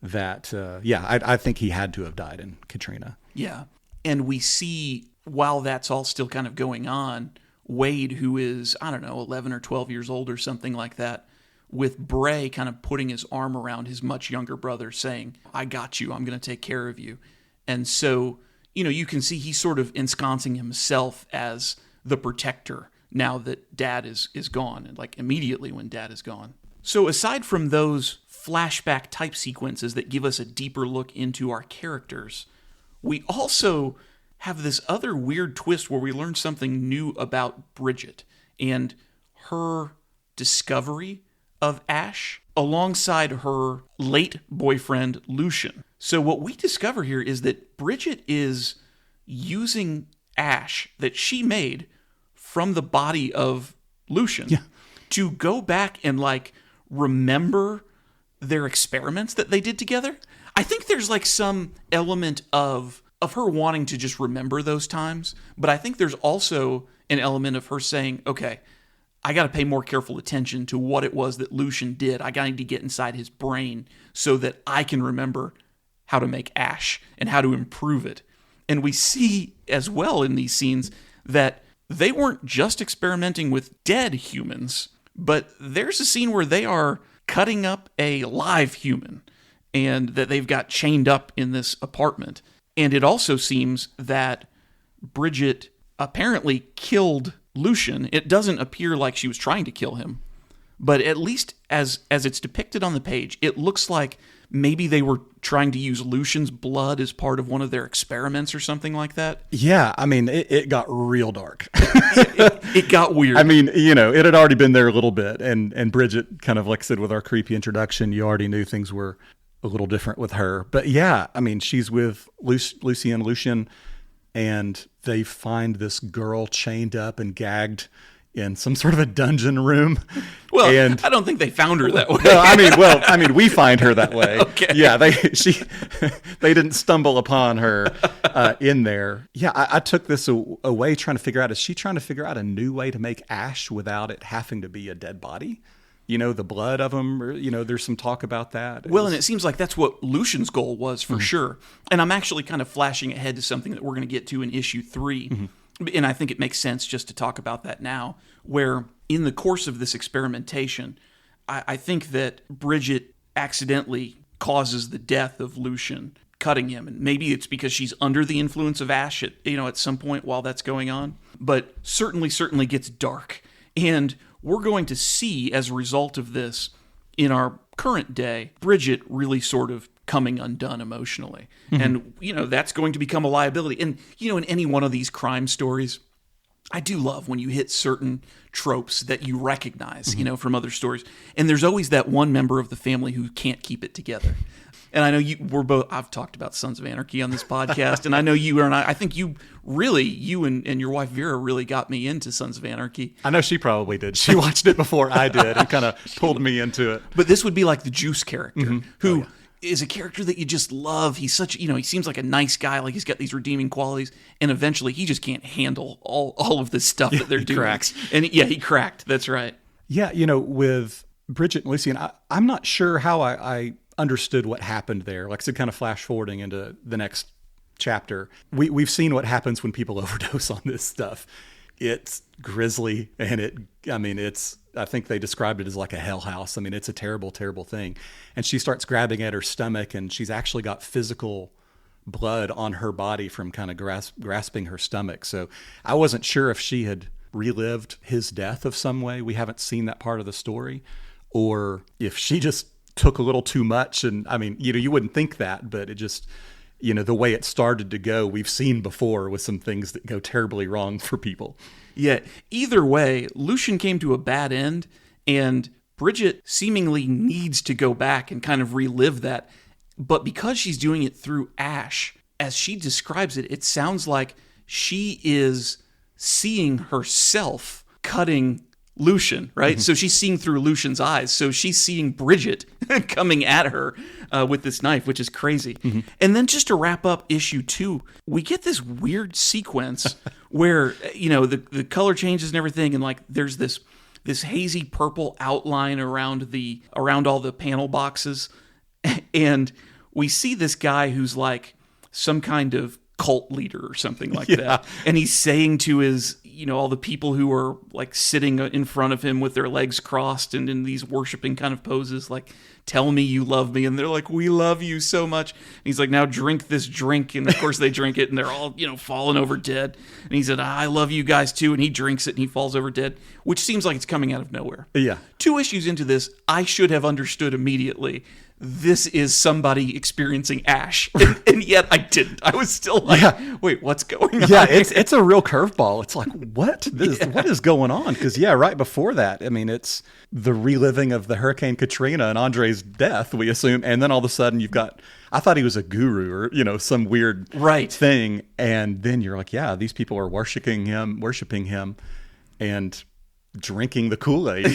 S3: that, I think he had to have died in Katrina.
S2: Yeah. And we see, while that's all still kind of going on, Wade, who is, 11 or 12 years old or something like that, with Bray kind of putting his arm around his much younger brother saying, I got you, I'm going to take care of you. And so, you can see he's sort of ensconcing himself as the protector now that Dad is gone, and like immediately when Dad is gone. So aside from those flashback type sequences that give us a deeper look into our characters, we also have this other weird twist where we learn something new about Bridget and her discovery of Ash alongside her late boyfriend, Lucian. So what we discover here is that Bridget is using Ash that she made from the body of Lucian to go back and remember their experiments that they did together. I think there's some element of her wanting to just remember those times, but I think there's also an element of her saying, okay, I got to pay more careful attention to what it was that Lucian did. I got to get inside his brain so that I can remember how to make Ash and how to improve it. And we see as well in these scenes that they weren't just experimenting with dead humans, but there's a scene where they are cutting up a live human and that they've got chained up in this apartment. And it also seems that Bridget apparently killed Lucian. It doesn't appear like she was trying to kill him, but at least as it's depicted on the page, it looks like maybe they were trying to use Lucian's blood as part of one of their experiments or something like that.
S3: Yeah, I mean, it got real dark.
S2: It got weird.
S3: I mean, it had already been there a little bit. And Bridget, kind of like I said, with our creepy introduction, you already knew things were a little different with her. But yeah, I mean, she's with Lucian, and they find this girl chained up and gagged in some sort of a dungeon room.
S2: Well, and I don't think they found her that way.
S3: No, I mean, we find her that way.
S2: Okay.
S3: Yeah, they didn't stumble upon her in there. Yeah, I took this away trying to figure out, is she trying to figure out a new way to make ash without it having to be a dead body? The blood of them, or, there's some talk about that.
S2: Well, and it seems like that's what Lucian's goal was for sure. And I'm actually kind of flashing ahead to something that we're going to get to in issue 3. And I think it makes sense just to talk about that now, where in the course of this experimentation, I think that Bridget accidentally causes the death of Lucian, cutting him. And maybe it's because she's under the influence of ash at some point while that's going on. But certainly gets dark. And we're going to see, as a result of this, in our current day, Bridget really sort of coming undone emotionally. And, that's going to become a liability. And, in any one of these crime stories, I do love when you hit certain tropes that you recognize, from other stories. And there's always that one member of the family who can't keep it together. And I know I've talked about Sons of Anarchy on this podcast, and I know you and I think you and your wife Vera really got me into Sons of Anarchy.
S3: I know she probably did. She watched it before I did and kind of pulled me into it.
S2: But this would be like the Juice character, who is a character that you just love. He's such, he seems like a nice guy, like he's got these redeeming qualities, and eventually he just can't handle all of this stuff that they're doing.
S3: Cracks.
S2: And he cracked. That's right.
S3: Yeah, with Bridget and Lucian, I'm not sure how I understood what happened there. Like I said, kind of flash forwarding into the next chapter. We've seen what happens when people overdose on this stuff. It's grisly, and I think they described it as like a hell house. I mean, it's a terrible, terrible thing. And she starts grabbing at her stomach, and she's actually got physical blood on her body from kind of grasping her stomach. So I wasn't sure if she had relived his death of some way. We haven't seen that part of the story, or if she just took a little too much. And I mean, you wouldn't think that, but it just, the way it started to go, we've seen before with some things that go terribly wrong for people.
S2: Yeah. Either way, Lucian came to a bad end, and Bridget seemingly needs to go back and kind of relive that. But because she's doing it through ash, as she describes it, it sounds like she is seeing herself cutting Lucian, right? So she's seeing through Lucian's eyes. So she's seeing Bridget coming at her with this knife, which is crazy. And then just to wrap up issue 2, we get this weird sequence where, the color changes and everything. And like, there's this hazy purple outline around all the panel boxes. And we see this guy who's like some kind of cult leader or something like that. And he's saying to his, all the people who are like sitting in front of him with their legs crossed and in these worshiping kind of poses, like, tell me you love me. And they're like, we love you so much. And he's like, now drink this drink. And of course they drink it, and they're all, falling over dead. And he said, I love you guys too. And he drinks it and he falls over dead, which seems like it's coming out of nowhere.
S3: Yeah.
S2: 2 issues into this, I should have understood immediately this is somebody experiencing ash. And yet I didn't. I was still like, wait, what's going on?
S3: Yeah, it's a real curveball. It's like, what? What is going on? Because, right before that, I mean, it's the reliving of the Hurricane Katrina and Andre's death, we assume. And then all of a sudden you've got, I thought he was a guru or, some weird thing. And then you're like, yeah, these people are worshiping him and drinking the Kool-Aid.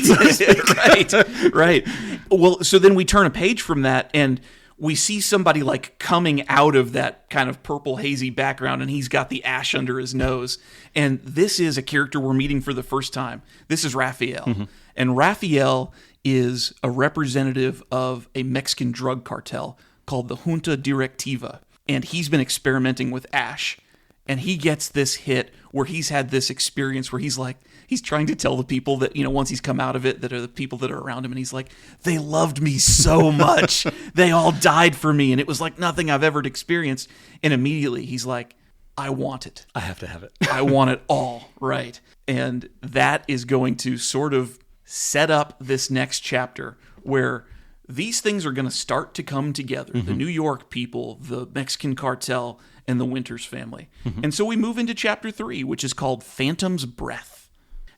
S2: Right. Well, so then we turn a page from that, and we see somebody like coming out of that kind of purple hazy background, and he's got the ash under his nose. And this is a character we're meeting for the first time. This is Raphael. And Raphael is a representative of a Mexican drug cartel called the Junta Directiva. And he's been experimenting with ash. And he gets this hit where he's had this experience where he's like, he's trying to tell the people that, once he's come out of it, that are the people that are around him. And he's like, they loved me so much. They all died for me. And it was like nothing I've ever experienced. And immediately he's like, I want it.
S3: I have to have it.
S2: I want it all. Right. And that is going to sort of set up this next chapter where these things are going to start to come together. The New York people, the Mexican cartel, and the Winters family. And so we move into chapter 3, which is called Phantom's Breath.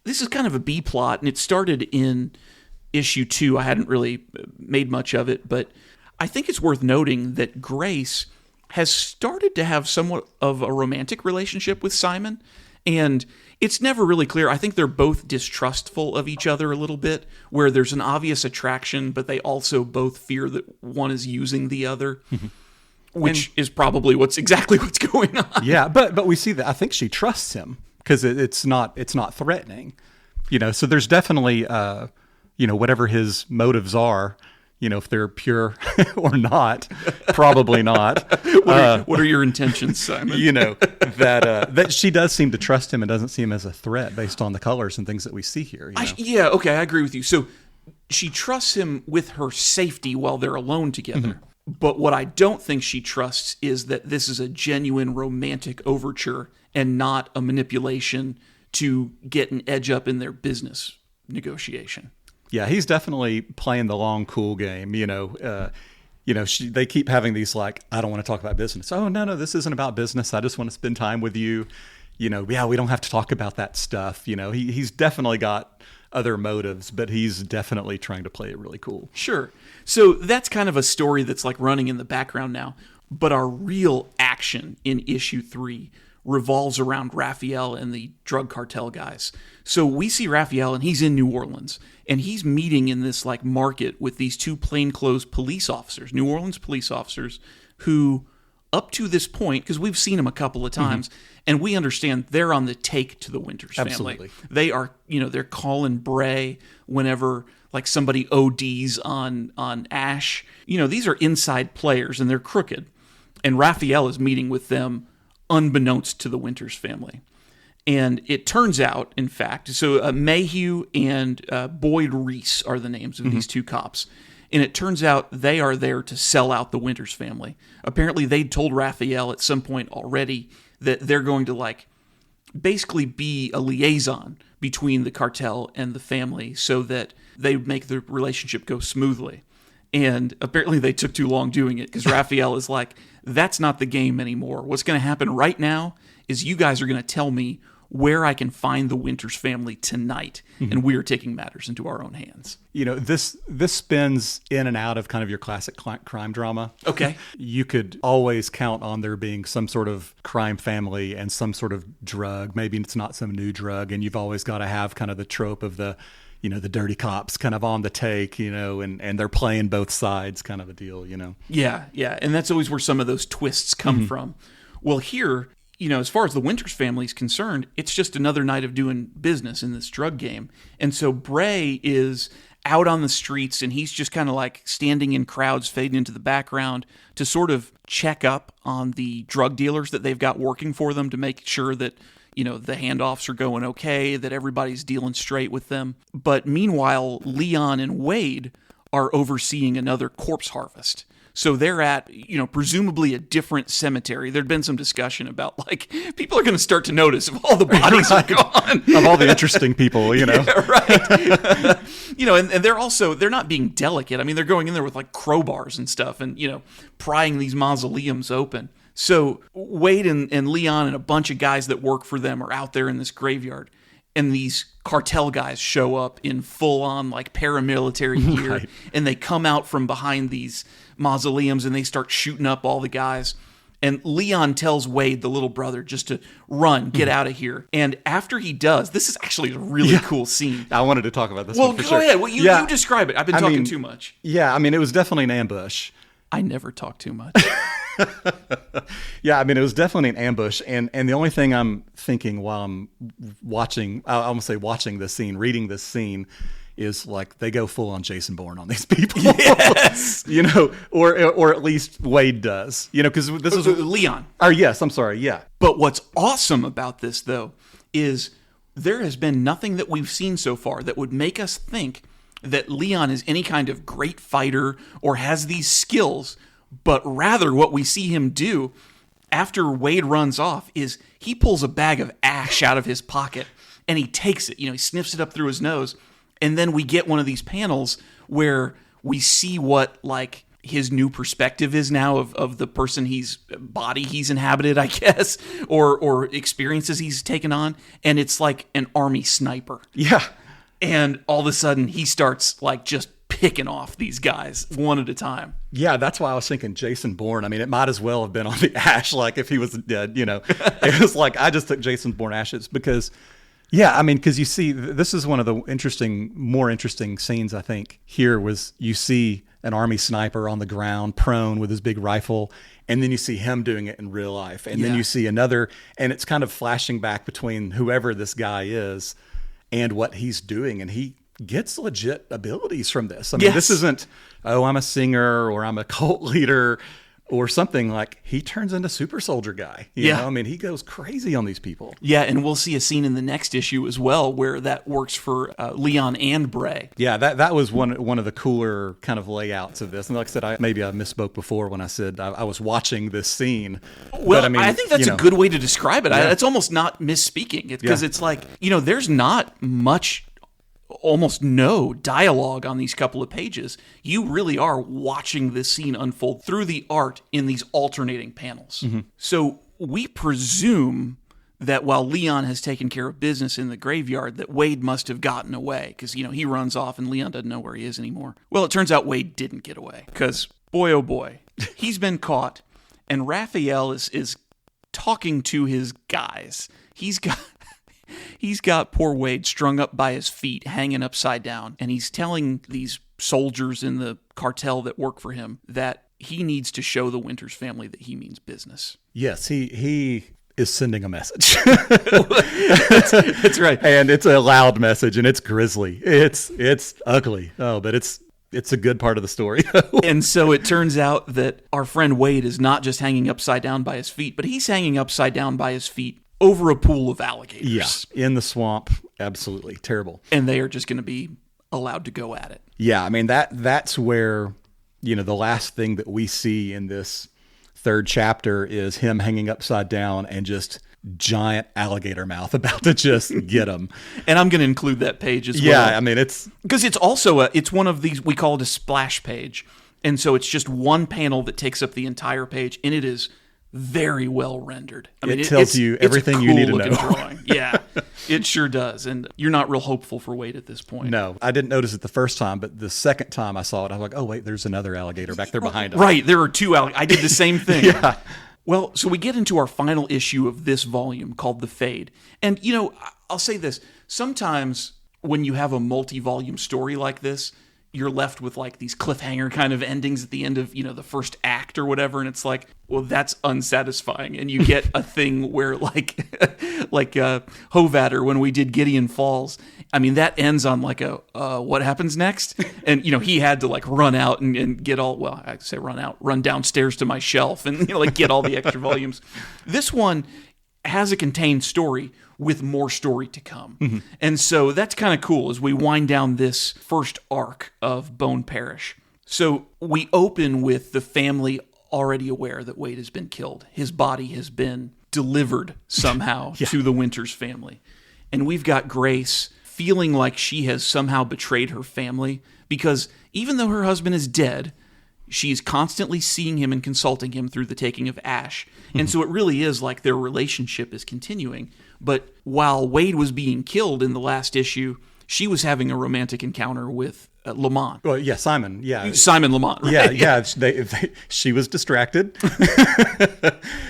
S2: This is kind of a B plot, and it started in issue 2. I hadn't really made much of it, but I think it's worth noting that Grace has started to have somewhat of a romantic relationship with Simon, and it's never really clear. I think they're both distrustful of each other a little bit, where there's an obvious attraction, but they also both fear that one is using the other, which is probably exactly what's going on.
S3: Yeah, but we see that I think she trusts him because it's not threatening, So there's definitely whatever his motives are. If they're pure or not, probably not.
S2: What are your intentions, Simon?
S3: That she does seem to trust him and doesn't see him as a threat based on the colors and things that we see here.
S2: Yeah, okay, I agree with you. So she trusts him with her safety while they're alone together. But what I don't think she trusts is that this is a genuine romantic overture and not a manipulation to get an edge up in their business negotiation.
S3: Yeah, he's definitely playing the long, cool game. They keep having these I don't want to talk about business. Oh, no, this isn't about business. I just want to spend time with you. We don't have to talk about that stuff. He's definitely got other motives, but he's definitely trying to play it really cool.
S2: Sure. So that's kind of a story that's running in the background now. But our real action in issue 3 revolves around Raphael and the drug cartel guys. So we see Raphael, and he's in New Orleans, and he's meeting in this market with these 2 plainclothes police officers, New Orleans police officers, who up to this point, because we've seen them a couple of times, and we understand they're on the take to the Winters family.
S3: Absolutely.
S2: They are, they're calling Bray whenever somebody ODs on Ash. These are inside players, and they're crooked. And Raphael is meeting with them unbeknownst to the Winters family. And it turns out, in fact, so Mayhew and Boyd Reese are the names of these 2 cops. And it turns out they are there to sell out the Winters family. Apparently, they'd told Raphael at some point already that they're going to basically be a liaison between the cartel and the family so that they make the relationship go smoothly. And apparently they took too long doing it because Raphael is that's not the game anymore. What's going to happen right now is you guys are going to tell me where I can find the Winters family tonight, and we are taking matters into our own hands.
S3: This spins in and out of kind of your classic crime drama.
S2: Okay.
S3: You could always count on there being some sort of crime family and some sort of drug. Maybe it's not some new drug, and you've always got to have kind of the trope of the dirty cops kind of on the take, and they're playing both sides kind of a deal,
S2: Yeah. And that's always where some of those twists come from. Well, here, as far as the Winters family is concerned, it's just another night of doing business in this drug game. And so Bray is out on the streets, and he's just kind of standing in crowds, fading into the background to sort of check up on the drug dealers that they've got working for them to make sure that the handoffs are going okay, that everybody's dealing straight with them. But meanwhile, Leon and Wade are overseeing another corpse harvest. So they're at, presumably a different cemetery. There'd been some discussion about, people are going to start to notice if all the bodies are gone.
S3: Of all the interesting people,
S2: Yeah, right. And they're not being delicate. I mean, they're going in there with, crowbars and stuff and, prying these mausoleums open. So Wade and Leon and a bunch of guys that work for them are out there in this graveyard, and these cartel guys show up in full-on paramilitary gear, right. And they come out from behind these mausoleums and they start shooting up all the guys. And Leon tells Wade, the little brother, just to run, get out of here. And after he does, this is actually a really cool scene.
S3: I wanted to talk about this.
S2: Well, go ahead. Well, you describe it. I've been talking too much.
S3: Yeah, it was definitely an ambush.
S2: I never talk too much.
S3: Yeah, it was definitely an ambush, and the only thing I'm thinking while I'm watching, I almost say watching this scene, reading this scene, is they go full on Jason Bourne on these people.
S2: Yes.
S3: or at least Wade does. Because this is
S2: Leon.
S3: Oh yes, I'm sorry. Yeah.
S2: But what's awesome about this though is there has been nothing that we've seen so far that would make us think that Leon is any kind of great fighter or has these skills. But rather what we see him do after Wade runs off is he pulls a bag of ash out of his pocket and he takes it, he sniffs it up through his nose. And then we get one of these panels where We see what, like, his new perspective is now of the person body he's inhabited, I guess, or experiences he's taken on. And it's like an army sniper.
S3: Yeah.
S2: And all of a sudden he starts like just picking off these guys one at a time.
S3: Yeah, that's why I was thinking Jason Bourne. I mean, it might as well have been on the ash, like if he was dead, you know. It was like, I just took Jason Bourne ashes because, yeah, I mean, because you see, this is one of the more interesting scenes, I think, here was you see an army sniper on the ground, prone with his big rifle, and then you see him doing it in real life. And then you see another, and it's kind of flashing back between whoever this guy is and what he's doing, and he gets legit abilities from this. I mean, this isn't, oh, I'm a singer or I'm a cult leader or something. Like, he turns into super soldier guy. You know? I mean, he goes crazy on these people.
S2: Yeah, and we'll see a scene in the next issue as well where that works for Leon and Bray.
S3: Yeah, that was one of the cooler kind of layouts of this. And like I said, maybe I misspoke before when I said I was watching this scene.
S2: Well,
S3: but, I mean,
S2: I think that's a good way to describe it. It's almost not misspeaking. Because it's like, you know, there's not much, almost no dialogue on these couple of pages. You really are watching this scene unfold through the art in these alternating panels. Mm-hmm. So we presume that while Leon has taken care of business in the graveyard, that Wade must have gotten away because, you know, he runs off and Leon doesn't know where he is anymore. Well, it turns out Wade didn't get away because, boy, oh boy, he's been caught, and Raphael is talking to his guys. He's got poor Wade strung up by his feet, hanging upside down, and he's telling these soldiers in the cartel that work for him that he needs to show the Winters family that he means business.
S3: Yes, he is sending a message.
S2: That's right.
S3: And it's a loud message, and it's grisly. It's ugly. Oh, but it's a good part of the story.
S2: And so it turns out that our friend Wade is not just hanging upside down by his feet, but he's hanging upside down by his feet over a pool of alligators.
S3: Yeah, in the swamp. Absolutely terrible.
S2: And they are just going to be allowed to go at it.
S3: Yeah, I mean, that's where, you know, the last thing that we see in this third chapter is him hanging upside down and just giant alligator mouth about to just get him.
S2: And I'm going to include that page as well.
S3: Yeah, I mean, it's...
S2: Because it's also it's one of these, we call it a splash page. And so it's just one panel that takes up the entire page, and it is very well rendered. I mean,
S3: it tells you everything you need to know.
S2: Drawing. Yeah, it sure does. And you're not real hopeful for Wade at this point.
S3: No, I didn't notice it the first time, but the second time I saw it, I was like, oh, wait, there's another alligator back there behind him.
S2: Right, there are two alligators. I did the same thing.
S3: Yeah.
S2: Well, so we get into our final issue of this volume called The Fade. And, you know, I'll say this. Sometimes when you have a multi-volume story like this, you're left with like these cliffhanger kind of endings at the end of, you know, the first act or whatever. And it's like, well, that's unsatisfying. And you get a thing where like Hovatter, when we did Gideon Falls, I mean, that ends on like a, what happens next? And, you know, he had to like run out and get all, well, I say run downstairs to my shelf and, you know, like get all the extra volumes. This one has a contained story with more story to come. Mm-hmm. And so that's kind of cool as we wind down this first arc of Bone Parish. So we open with the family already aware that Wade has been killed. His body has been delivered somehow to the Winters family. And we've got Grace feeling like she has somehow betrayed her family because even though her husband is dead, she's constantly seeing him and consulting him through the taking of Ash. And so it really is like their relationship is continuing. But while Wade was being killed in the last issue, she was having a romantic encounter with Lamont.
S3: Well, yeah, Simon. Yeah,
S2: Simon Lamont. Right?
S3: Yeah. She was distracted,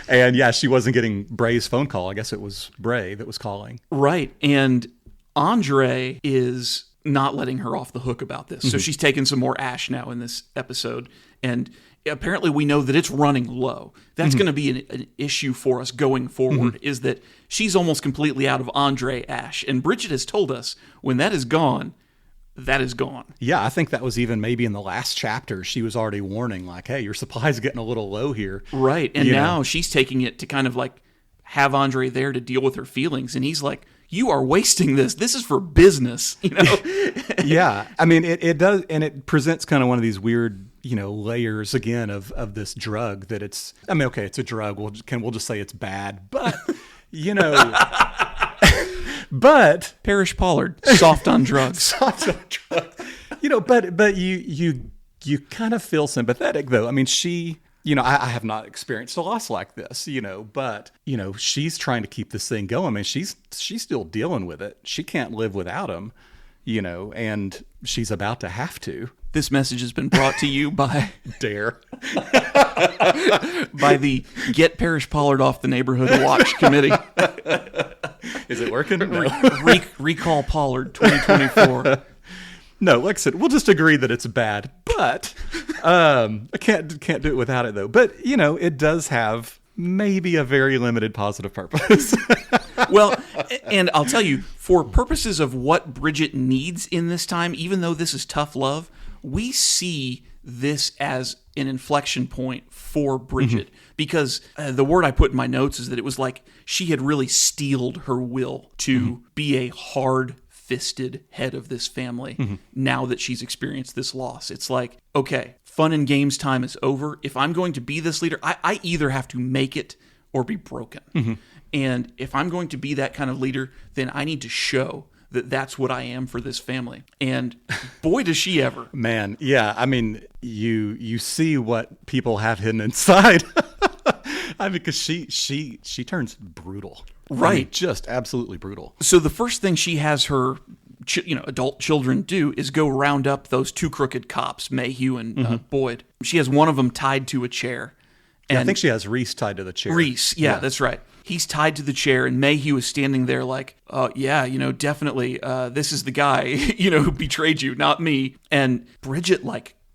S3: and yeah, she wasn't getting Bray's phone call. I guess it was Bray that was calling.
S2: Right, and Andre is not letting her off the hook about this. So she's taken some more Ash now in this episode, and apparently we know that it's running low. That's going to be an issue for us going forward, is that she's almost completely out of Andre Ash. And Bridget has told us when that is gone, that is gone.
S3: Yeah, I think that was even maybe in the last chapter. She was already warning like, hey, your supply's getting a little low here.
S2: Right, and now she's taking it to kind of like have Andre there to deal with her feelings. And he's like, you are wasting this. This is for business, you know?
S3: Yeah, I mean, it does, and it presents kind of one of these weird, you know, layers again of this drug that it's, I mean, okay, it's a drug. We'll just say it's bad, but, you know,
S2: Parish Pollard, soft on drugs.
S3: Soft on drugs. You know, but you You kind of feel sympathetic, though. I mean, she, I have not experienced a loss like this, but, she's trying to keep this thing going. I mean, she's still dealing with it. She can't live without him, and she's about to have to.
S2: This message has been brought to you by
S3: Dare.
S2: by the Get Parish Pollard Off the Neighborhood Watch Committee.
S3: Is it working? No.
S2: Recall Pollard 2024.
S3: No, like I said, we'll just agree that it's bad, but I can't do it without it, though. But, it does have maybe a very limited positive purpose.
S2: Well, and I'll tell you, for purposes of what Bridget needs in this time, even though this is tough love, we see this as an inflection point for Bridget. Because the word I put in my notes is that it was like she had really steeled her will to be a hard-fisted head of this family now that she's experienced this loss. It's like, okay, fun and games time is over. If I'm going to be this leader, I either have to make it or be broken. And if I'm going to be that kind of leader, then I need to show that that's what I am for this family. And boy, does she ever.
S3: Man, yeah. I mean, you see what people have hidden inside. I mean, because she turns brutal.
S2: Right.
S3: I mean, just absolutely brutal.
S2: So the first thing she has her adult children do is go round up those two crooked cops, Mayhew and Boyd. She has one of them tied to a chair.
S3: And I think she has Reese tied to the chair.
S2: Reese, yeah, that's right. He's tied to the chair, and Mayhew is standing there like, definitely, this is the guy, who betrayed you, not me. And Bridget,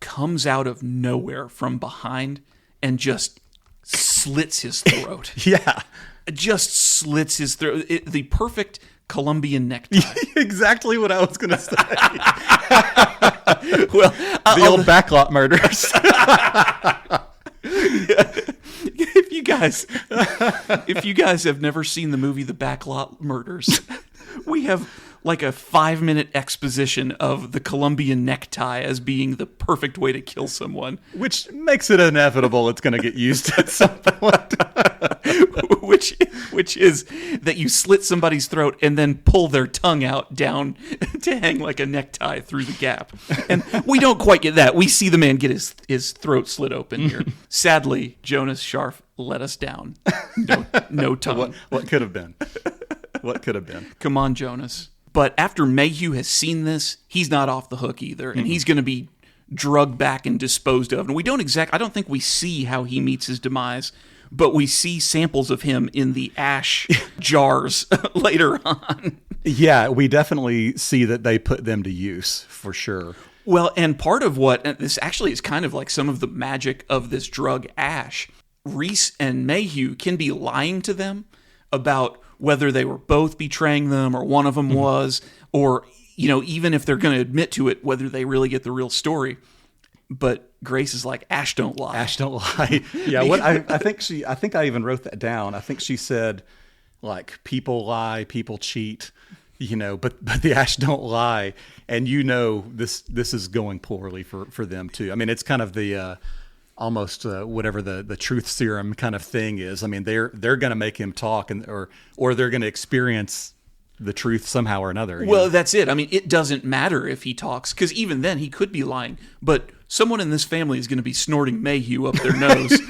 S2: comes out of nowhere from behind and just slits his throat.
S3: Yeah.
S2: Just slits his throat. The perfect Colombian necktie.
S3: Exactly what I was going to say.
S2: Well,
S3: the old backlot murders.
S2: If you guys have never seen the movie The Backlot Murders, we have like a 5-minute exposition of the Colombian necktie as being the perfect way to kill someone.
S3: Which makes it inevitable it's going to get used at some point.
S2: Which is that you slit somebody's throat and then pull their tongue out down to hang like a necktie through the gap. And we don't quite get that. We see the man get his throat slit open here. Sadly, Jonas Shcarf let us down. No tongue.
S3: What could have been? What could have been?
S2: Come on, Jonas. But after Mayhew has seen this, he's not off the hook either. And he's going to be drugged back and disposed of. And I don't think we see how he meets his demise, but we see samples of him in the ash jars later on.
S3: Yeah, we definitely see that they put them to use, for sure.
S2: Well, and part of and this actually is kind of like some of the magic of this drug ash. Reese and Mayhew can be lying to them about whether they were both betraying them or one of them was, or, even if they're going to admit to it, whether they really get the real story. But Grace is like, Ash don't lie.
S3: Ash don't lie. Yeah, I think I even wrote that down. I think she said, people lie, people cheat, but the Ash don't lie. And this is going poorly for them too. I mean, it's kind of the almost whatever the truth serum kind of thing is. I mean, they're going to make him talk or they're going to experience the truth somehow or another.
S2: Well, that's it. I mean, it doesn't matter if he talks, because even then he could be lying. But someone in this family is going to be snorting Mayhew up their nose,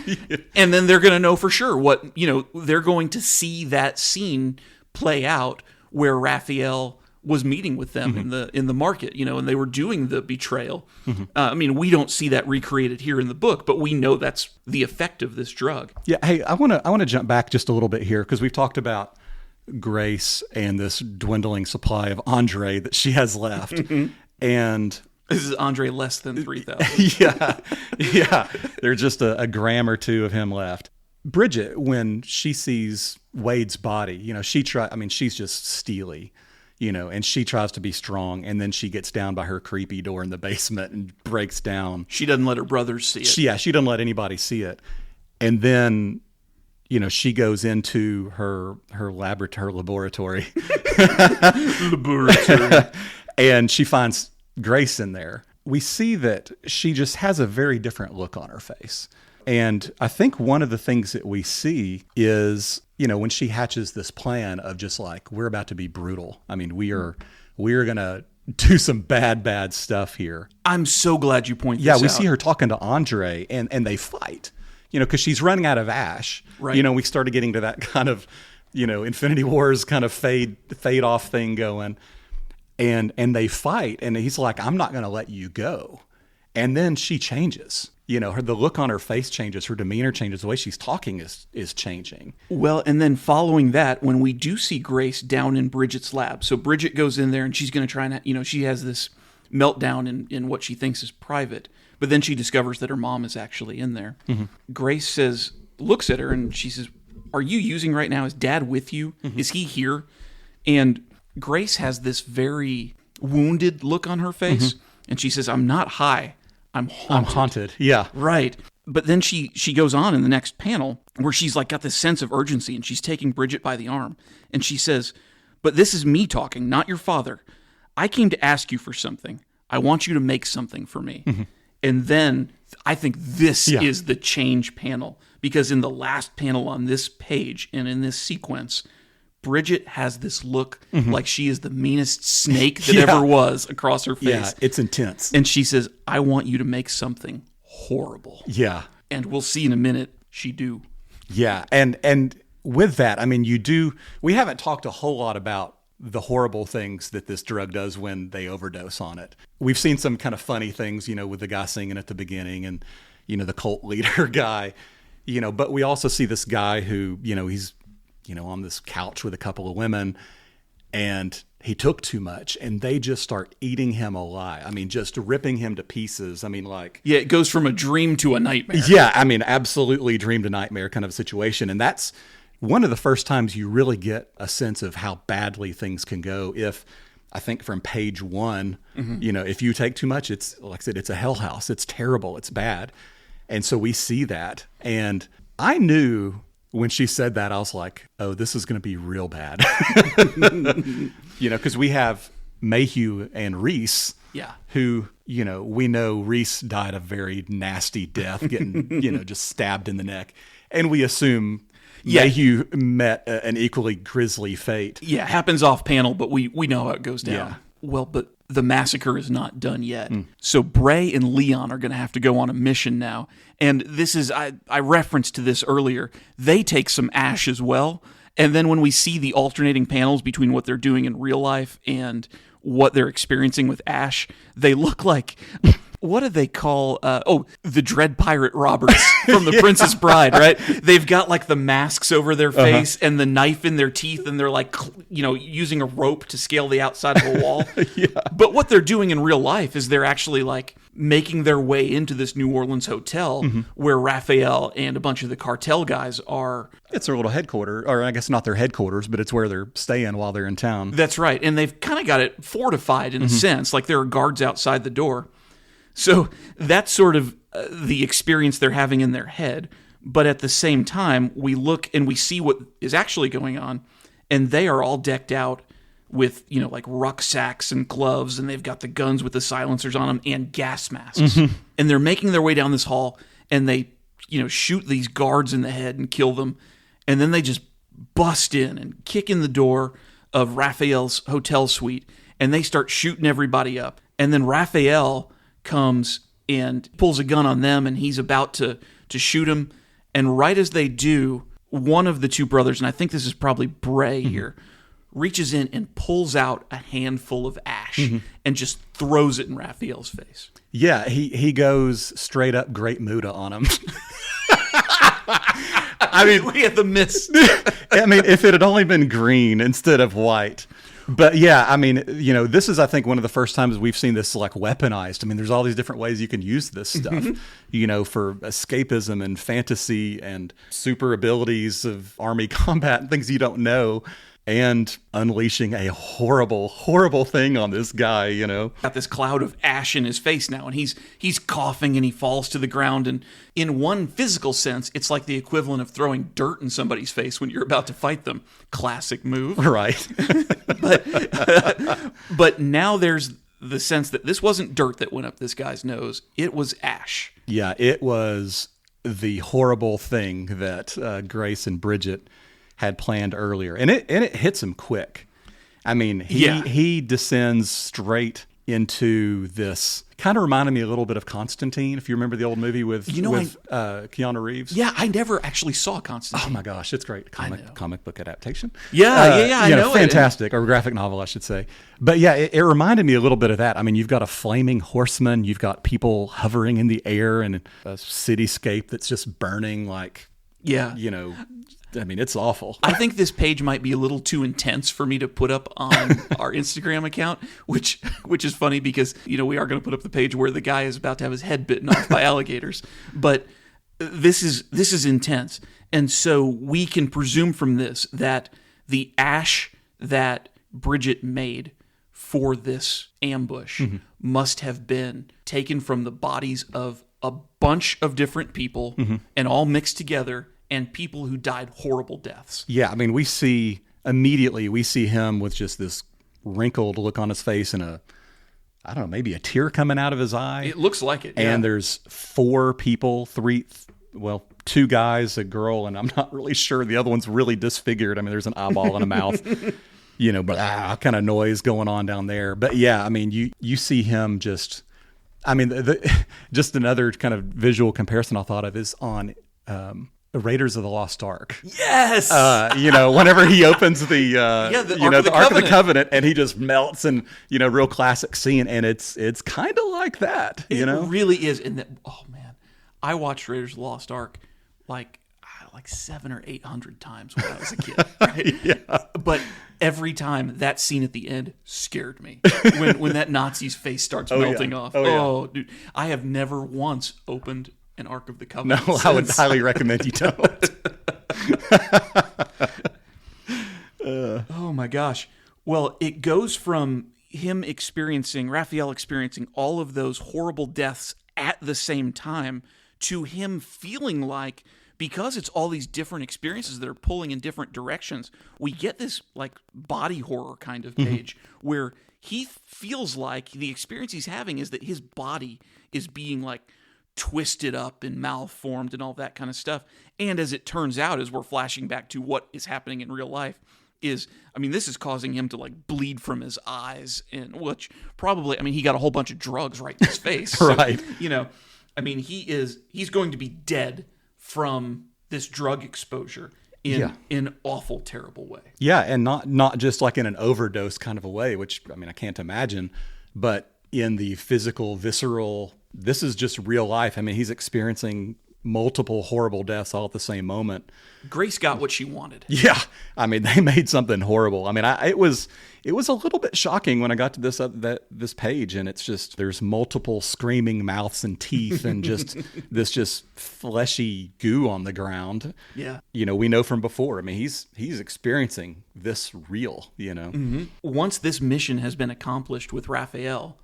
S2: and then they're going to know for sure what, they're going to see that scene play out where Raphael was meeting with them in the market, and they were doing the betrayal. I mean, we don't see that recreated here in the book, but we know that's the effect of this drug.
S3: Yeah. Hey, I want to jump back just a little bit here, because we've talked about Grace and this dwindling supply of Andre that she has left. And
S2: this is Andre less than 3,000.
S3: Yeah. There's just a gram or two of him left. Bridget, when she sees Wade's body, she's just steely, and she tries to be strong, and then she gets down by her creepy door in the basement and breaks down.
S2: She doesn't let her brothers see it.
S3: She doesn't let anybody see it. And then, she goes into her laboratory. And she finds Grace in there. We see that she just has a very different look on her face. And I think one of the things that we see is, when she hatches this plan of just we're about to be brutal. I mean, we are going to do some bad stuff here.
S2: I'm so glad you point this out.
S3: Yeah, we see her talking to Andre, and they fight, because she's running out of ash.
S2: Right.
S3: We started getting to that kind of, Infinity Wars kind of fade off thing going. And they fight, and he's like, I'm not going to let you go. And then she changes. The look on her face changes, her demeanor changes, the way she's talking is changing.
S2: Well, and then following that, when we do see Grace down in Bridget's lab, so Bridget goes in there and she's going to try and, she has this meltdown in what she thinks is private, but then she discovers that her mom is actually in there. Mm-hmm. Grace looks at her and she says, are you using right now? Is Dad with you? Mm-hmm. Is he here? And Grace has this very wounded look on her face, and she says, I'm not high. I'm haunted.
S3: Yeah.
S2: Right. But then she goes on in the next panel where she's like got this sense of urgency, and she's taking Bridget by the arm. And she says, but this is me talking, not your father. I came to ask you for something. I want you to make something for me. Mm-hmm. And then I think this is the change panel, because in the last panel on this page and in this sequence, Bridget has this look like she is the meanest snake that ever was across her face.
S3: Yeah, it's intense.
S2: And she says, I want you to make something horrible.
S3: Yeah.
S2: And we'll see in a minute, she do.
S3: Yeah, and with that, I mean, we haven't talked a whole lot about the horrible things that this drug does when they overdose on it. We've seen some kind of funny things, with the guy singing at the beginning and, the cult leader guy, but we also see this guy who, he's, on this couch with a couple of women, and he took too much, and they just start eating him alive. I mean, just ripping him to pieces. I mean, like...
S2: Yeah, it goes from a dream to a nightmare.
S3: Yeah, I mean, absolutely dream to nightmare kind of a situation. And that's one of the first times you really get a sense of how badly things can go if, I think from page 1, if you take too much, it's, like I said, it's a hell house. It's terrible. It's bad. And so we see that. And I knew... when she said that, I was like, oh, this is going to be real bad. Because we have Mayhew and Reese, who, we know Reese died a very nasty death, getting, just stabbed in the neck. And we assume Mayhew met an equally grisly fate.
S2: Yeah, happens off panel, but we know how it goes down.
S3: Yeah.
S2: Well, but the massacre is not done yet. So Bray and Leon are going to have to go on a mission now. And this is, I referenced to this earlier, they take some ash as well. And then when we see the alternating panels between what they're doing in real life and what they're experiencing with ash, they look like... What do they call, the Dread Pirate robbers from The Princess Bride, right? They've got like the masks over their face and the knife in their teeth, and they're like, using a rope to scale the outside of a wall. But what they're doing in real life is they're actually like making their way into this New Orleans hotel where Raphael and a bunch of the cartel guys are.
S3: It's their little headquarters, or I guess not their headquarters, but it's where they're staying while they're in town.
S2: That's right. And they've kind of got it fortified in a sense, like there are guards outside the door. So that's sort of the experience they're having in their head. But at the same time, we look and we see what is actually going on. And they are all decked out with, like rucksacks and gloves. And they've got the guns with the silencers on them and gas masks. And they're making their way down this hall. And they, shoot these guards in the head and kill them. And then they just bust in and kick in the door of Raphael's hotel suite. And they start shooting everybody up. And then Raphael comes and pulls a gun on them, and he's about to shoot him. And right as they do, one of the two brothers, and I think this is probably Bray here, reaches in and pulls out a handful of ash and just throws it in Raphael's face.
S3: Yeah, he goes straight up Great Muda on him.
S2: I mean, we had the miss.
S3: I mean, if it had only been green instead of white. But yeah, I mean, this is, I think, one of the first times we've seen this like weaponized. I mean, there's all these different ways you can use this stuff, for escapism and fantasy and super abilities of army combat and things you don't know, and unleashing a horrible, horrible thing on this guy,
S2: Got this cloud of ash in his face now, and he's coughing and he falls to the ground. And in one physical sense, it's like the equivalent of throwing dirt in somebody's face when you're about to fight them. Classic move.
S3: Right.
S2: But now there's the sense that this wasn't dirt that went up this guy's nose. It was ash.
S3: Yeah, it was the horrible thing that Grace and Bridget had planned earlier. And it hits him quick. I mean, he descends straight into this. Kind of reminded me a little bit of Constantine, if you remember the old movie with Keanu Reeves.
S2: Yeah, I never actually saw Constantine.
S3: Oh my gosh, it's great. Comic book adaptation.
S2: Yeah, I know.
S3: Fantastic, or graphic novel, I should say. But yeah, it reminded me a little bit of that. I mean, you've got a flaming horseman, you've got people hovering in the air, and a cityscape that's just burning like, I mean, it's awful.
S2: I think this page might be a little too intense for me to put up on our Instagram account, which is funny because, we are going to put up the page where the guy is about to have his head bitten off by alligators. But this is intense. And so we can presume from this that the ash that Bridget made for this ambush must have been taken from the bodies of a bunch of different people and all mixed together, and people who died horrible deaths.
S3: Yeah, I mean, we see him with just this wrinkled look on his face and maybe a tear coming out of his eye.
S2: It looks like it.
S3: And there's 4 people, 2 guys, a girl, and I'm not really sure the other one's really disfigured. I mean, there's an eyeball and a mouth, but kind of noise going on down there. But yeah, I mean, you see him just, I mean, just another kind of visual comparison I thought of is on the Raiders of the Lost Ark.
S2: Yes.
S3: Whenever he opens the Ark of the Covenant, and he just melts, and real classic scene, and it's kind of like that.
S2: It really is. And oh man, I watched Raiders of the Lost Ark like 700 or 800 times when I was a kid. Right?
S3: Yeah.
S2: But every time that scene at the end scared me when that Nazi's face starts melting off. Dude, I have never once opened an Ark of the Covenant.
S3: No, I would highly recommend you don't.
S2: Oh my gosh. Well, it goes from him Raphael experiencing all of those horrible deaths at the same time to him feeling like, because it's all these different experiences that are pulling in different directions, we get this like body horror kind of page where he feels like the experience he's having is that his body is being like twisted up and malformed and all that kind of stuff. And as it turns out, as we're flashing back to what is happening in real life, this is causing him to like bleed from his eyes, and which probably, he got a whole bunch of drugs right in his face.
S3: Right.
S2: So, he's going to be dead from this drug exposure in an awful, terrible way.
S3: Yeah. And not just like in an overdose kind of a way, which, I can't imagine, but in the physical, visceral, this is just real life. He's experiencing multiple horrible deaths all at the same moment.
S2: Grace got what she wanted.
S3: Yeah. They made something horrible. It was a little bit shocking when I got to this page, and it's just, there's multiple screaming mouths and teeth and just this fleshy goo on the ground.
S2: Yeah.
S3: We know from before. He's experiencing this real,
S2: Mm-hmm. Once this mission has been accomplished with Raphael,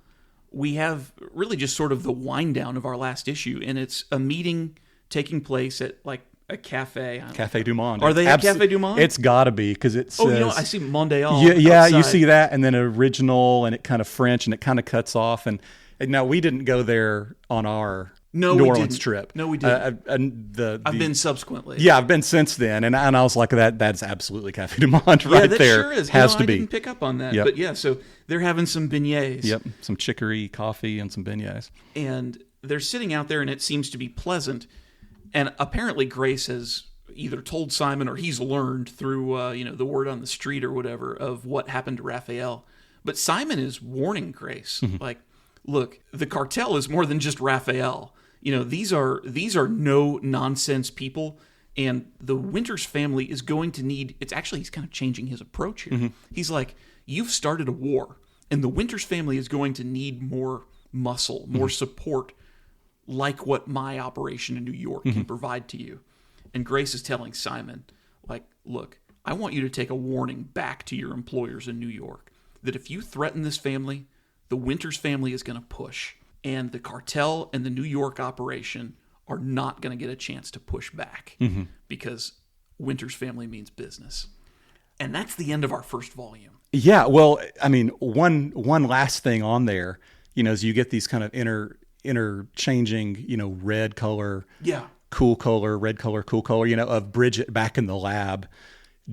S2: we have really just sort of the wind down of our last issue, and it's a meeting taking place at like a cafe.
S3: Cafe Du Monde.
S2: Are they at Cafe Du Monde?
S3: It's got to be, because it says...
S2: I see Mondial.
S3: Yeah,
S2: outside.
S3: You see that, and then original, and it kind of French, and it kind of cuts off. And now we didn't go there on our New Orleans trip.
S2: No, we didn't.
S3: I've
S2: been subsequently.
S3: Yeah, I've been since then, and I was like, that's absolutely Cafe Du Monde right
S2: that
S3: there.
S2: Sure is.
S3: Has to be.
S2: I didn't pick up on that.
S3: Yep.
S2: But yeah, so they're having some beignets.
S3: Yep, some chicory coffee and some beignets.
S2: And they're sitting out there, and it seems to be pleasant. And apparently Grace has either told Simon or he's learned through the word on the street or whatever of what happened to Raphael. But Simon is warning Grace, like, look, the cartel is more than just Raphael. These are no nonsense people, and the Winters family is going to need. He's kind of changing his approach here. He's like, you've started a war, and the Winters family is going to need more muscle, more support, like what my operation in New York can provide to you. And Grace is telling Simon, like, look, I want you to take a warning back to your employers in New York that if you threaten this family, the Winters family is going to push, and the cartel and the New York operation are not going to get a chance to push back because Winters family means business. And that's the end of our first volume.
S3: Yeah, well, one last thing on there, is you get these kind of interchanging, red color, cool color, red color, cool color, of Bridget back in the lab.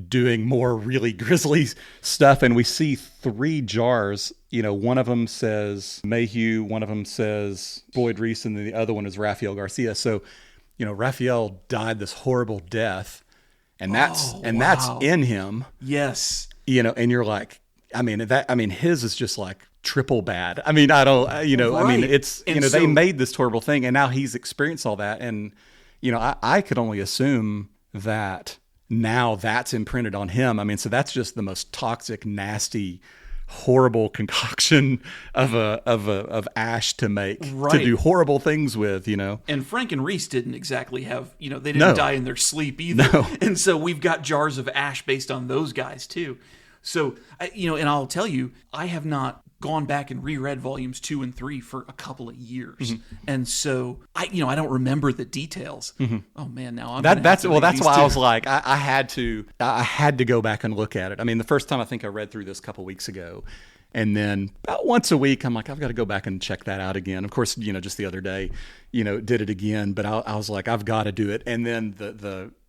S3: doing more really grisly stuff. And we see 3 jars. One of them says Mayhew, one of them says Boyd Reese, and then the other one is Rafael Garcia. So, Rafael died this horrible death, and that's in him.
S2: Yes.
S3: And you're like, his is just like triple bad. I mean, it's, they made this horrible thing, and now he's experienced all that. And, I could only assume that now that's imprinted on him. I mean, so that's just the most toxic, nasty, horrible concoction of ash to make, to do horrible things with,
S2: And Frank and Reese didn't exactly have, they didn't die in their sleep either. No. And so we've got jars of ash based on those guys too. So, and I'll tell you, I have not gone back and reread volumes 2 and 3 for a couple of years. Mm-hmm. And so I don't remember the details. Mm-hmm. Oh man, now that's
S3: why I was like, I had to go back and look at it. I mean, the first time I think I read through this a couple weeks ago, and then about once a week, I'm like, I've got to go back and check that out again. Of course, just the other day, did it again, but I was like, I've got to do it. And then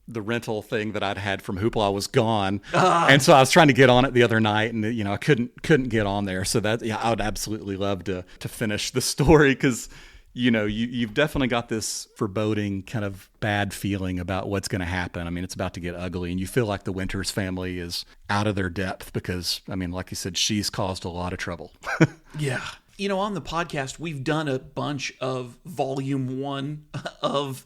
S3: the rental thing that I'd had from Hoopla was gone. And so I was trying to get on it the other night, and I couldn't get on there. So that, I would absolutely love to finish the story, because you've definitely got this foreboding kind of bad feeling about what's going to happen. I mean, it's about to get ugly, and you feel like the Winters family is out of their depth because, I mean, like you said, she's caused a lot of trouble.
S2: Yeah. On the podcast, we've done a bunch of volume 1 of,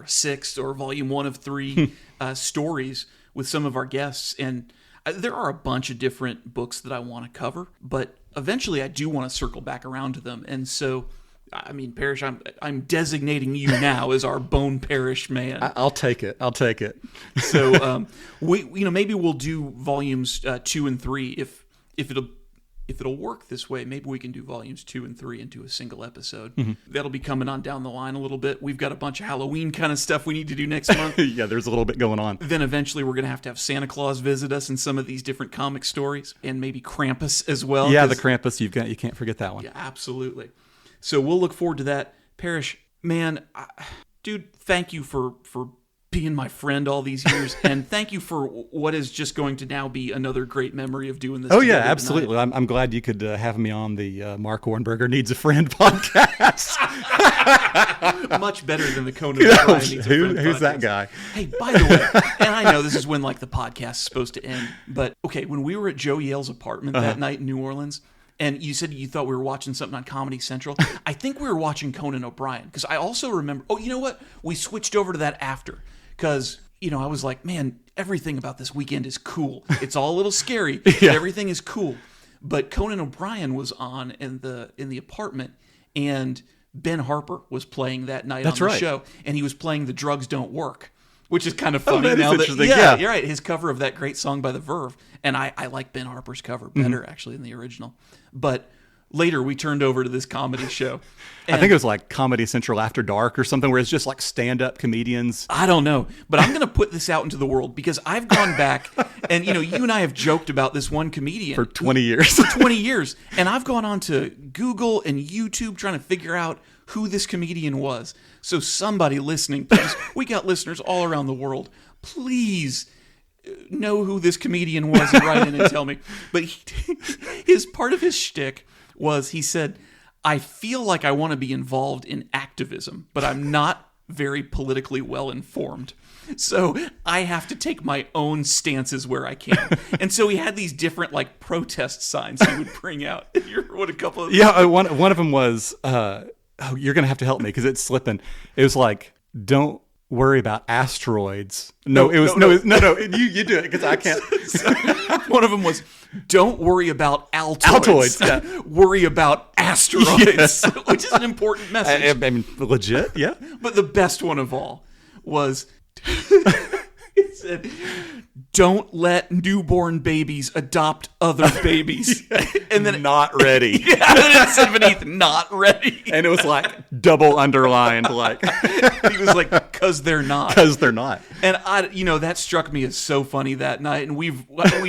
S2: 6, or volume 1 of 3 stories with some of our guests. And there are a bunch of different books that I want to cover, but eventually I do want to circle back around to them. And so, I mean, Parish, I'm designating you now as our Bone Parish man.
S3: I'll take it.
S2: So, maybe we'll do volumes 2 and 3 if it'll work this way. Maybe we can do volumes 2 and 3 into a single episode. Mm-hmm. That'll be coming on down the line a little bit. We've got a bunch of Halloween kind of stuff we need to do next month.
S3: Yeah, there's a little bit going on.
S2: Then eventually we're going to have Santa Claus visit us in some of these different comic stories, and maybe Krampus as well.
S3: Yeah, the Krampus, you can't forget that one.
S2: Yeah, absolutely. So we'll look forward to that. Parish, man, dude, thank you for being my friend all these years, and thank you for what is just going to now be another great memory of doing this.
S3: Oh yeah, absolutely. I'm glad you could have me on the Mark Ornberger Needs a Friend podcast.
S2: Much better than the Conan O'Brien Needs a Friend
S3: Who's
S2: podcast.
S3: that guy?
S2: Hey, by the way, and I know this is when the podcast is supposed to end, but okay, when we were at Joe Yale's apartment that night in New Orleans, and you said you thought we were watching something on Comedy Central, I think we were watching Conan O'Brien, because I also remember, oh, you know what? We switched over to that after. Because, I was like, man, everything about this weekend is cool. It's all a little scary, but everything is cool. But Conan O'Brien was on in the apartment, and Ben Harper was playing that night on the show, and he was playing The Drugs Don't Work, which is kind of funny.
S3: That
S2: now
S3: is interesting. Yeah,
S2: you're right. His cover of that great song by The Verve, and I like Ben Harper's cover better, actually, than the original. But later, we turned over to this comedy show.
S3: I think it was like Comedy Central After Dark or something, where it's just like stand-up comedians.
S2: I don't know, but I'm going to put this out into the world, because I've gone back and, you and I have joked about this one comedian.
S3: For 20 years.
S2: For 20 years. And I've gone on to Google and YouTube trying to figure out who this comedian was. So somebody listening, please, we got listeners all around the world. Please know who this comedian was and write in and tell me. But his part of his shtick was, he said, I feel like I want to be involved in activism, but I'm not very politically well informed. So I have to take my own stances where I can. And so he had these different protest signs he would bring out. You remember what a couple of them?
S3: Yeah, one of them was, you're going to have to help me because it's slipping. It was like, don't worry about asteroids. No, you do it because I can't.
S2: One of them was, don't worry about Altoids.
S3: Yeah.
S2: Worry about asteroids, which is an important message.
S3: I mean, legit, yeah.
S2: But the best one of all was, it said, don't let newborn babies adopt other babies.
S3: And then not ready.
S2: Yeah, and then it said beneath, not ready.
S3: And it was double underlined,
S2: he was like, because they're not.
S3: Because they're not.
S2: And that struck me as so funny that night, and we've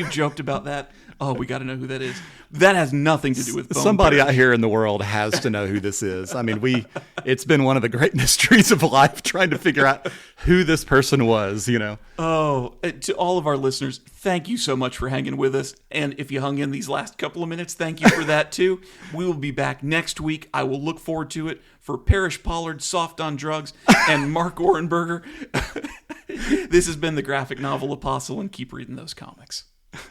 S2: joked about that Oh, we got to know who that is. That has nothing to do with Bone
S3: Somebody
S2: Parish.
S3: out here in the world has to know who this is. I mean, it's been one of the great mysteries of life trying to figure out who this person was, you know.
S2: Oh, to all of our listeners, thank you so much for hanging with us. And if you hung in these last couple of minutes, thank you for that too. We will be back next week. I will look forward to it. For Parish Pollard, Soft on Drugs, and Mark Orenberger, this has been the Graphic Novel Apostle, and keep reading those comics.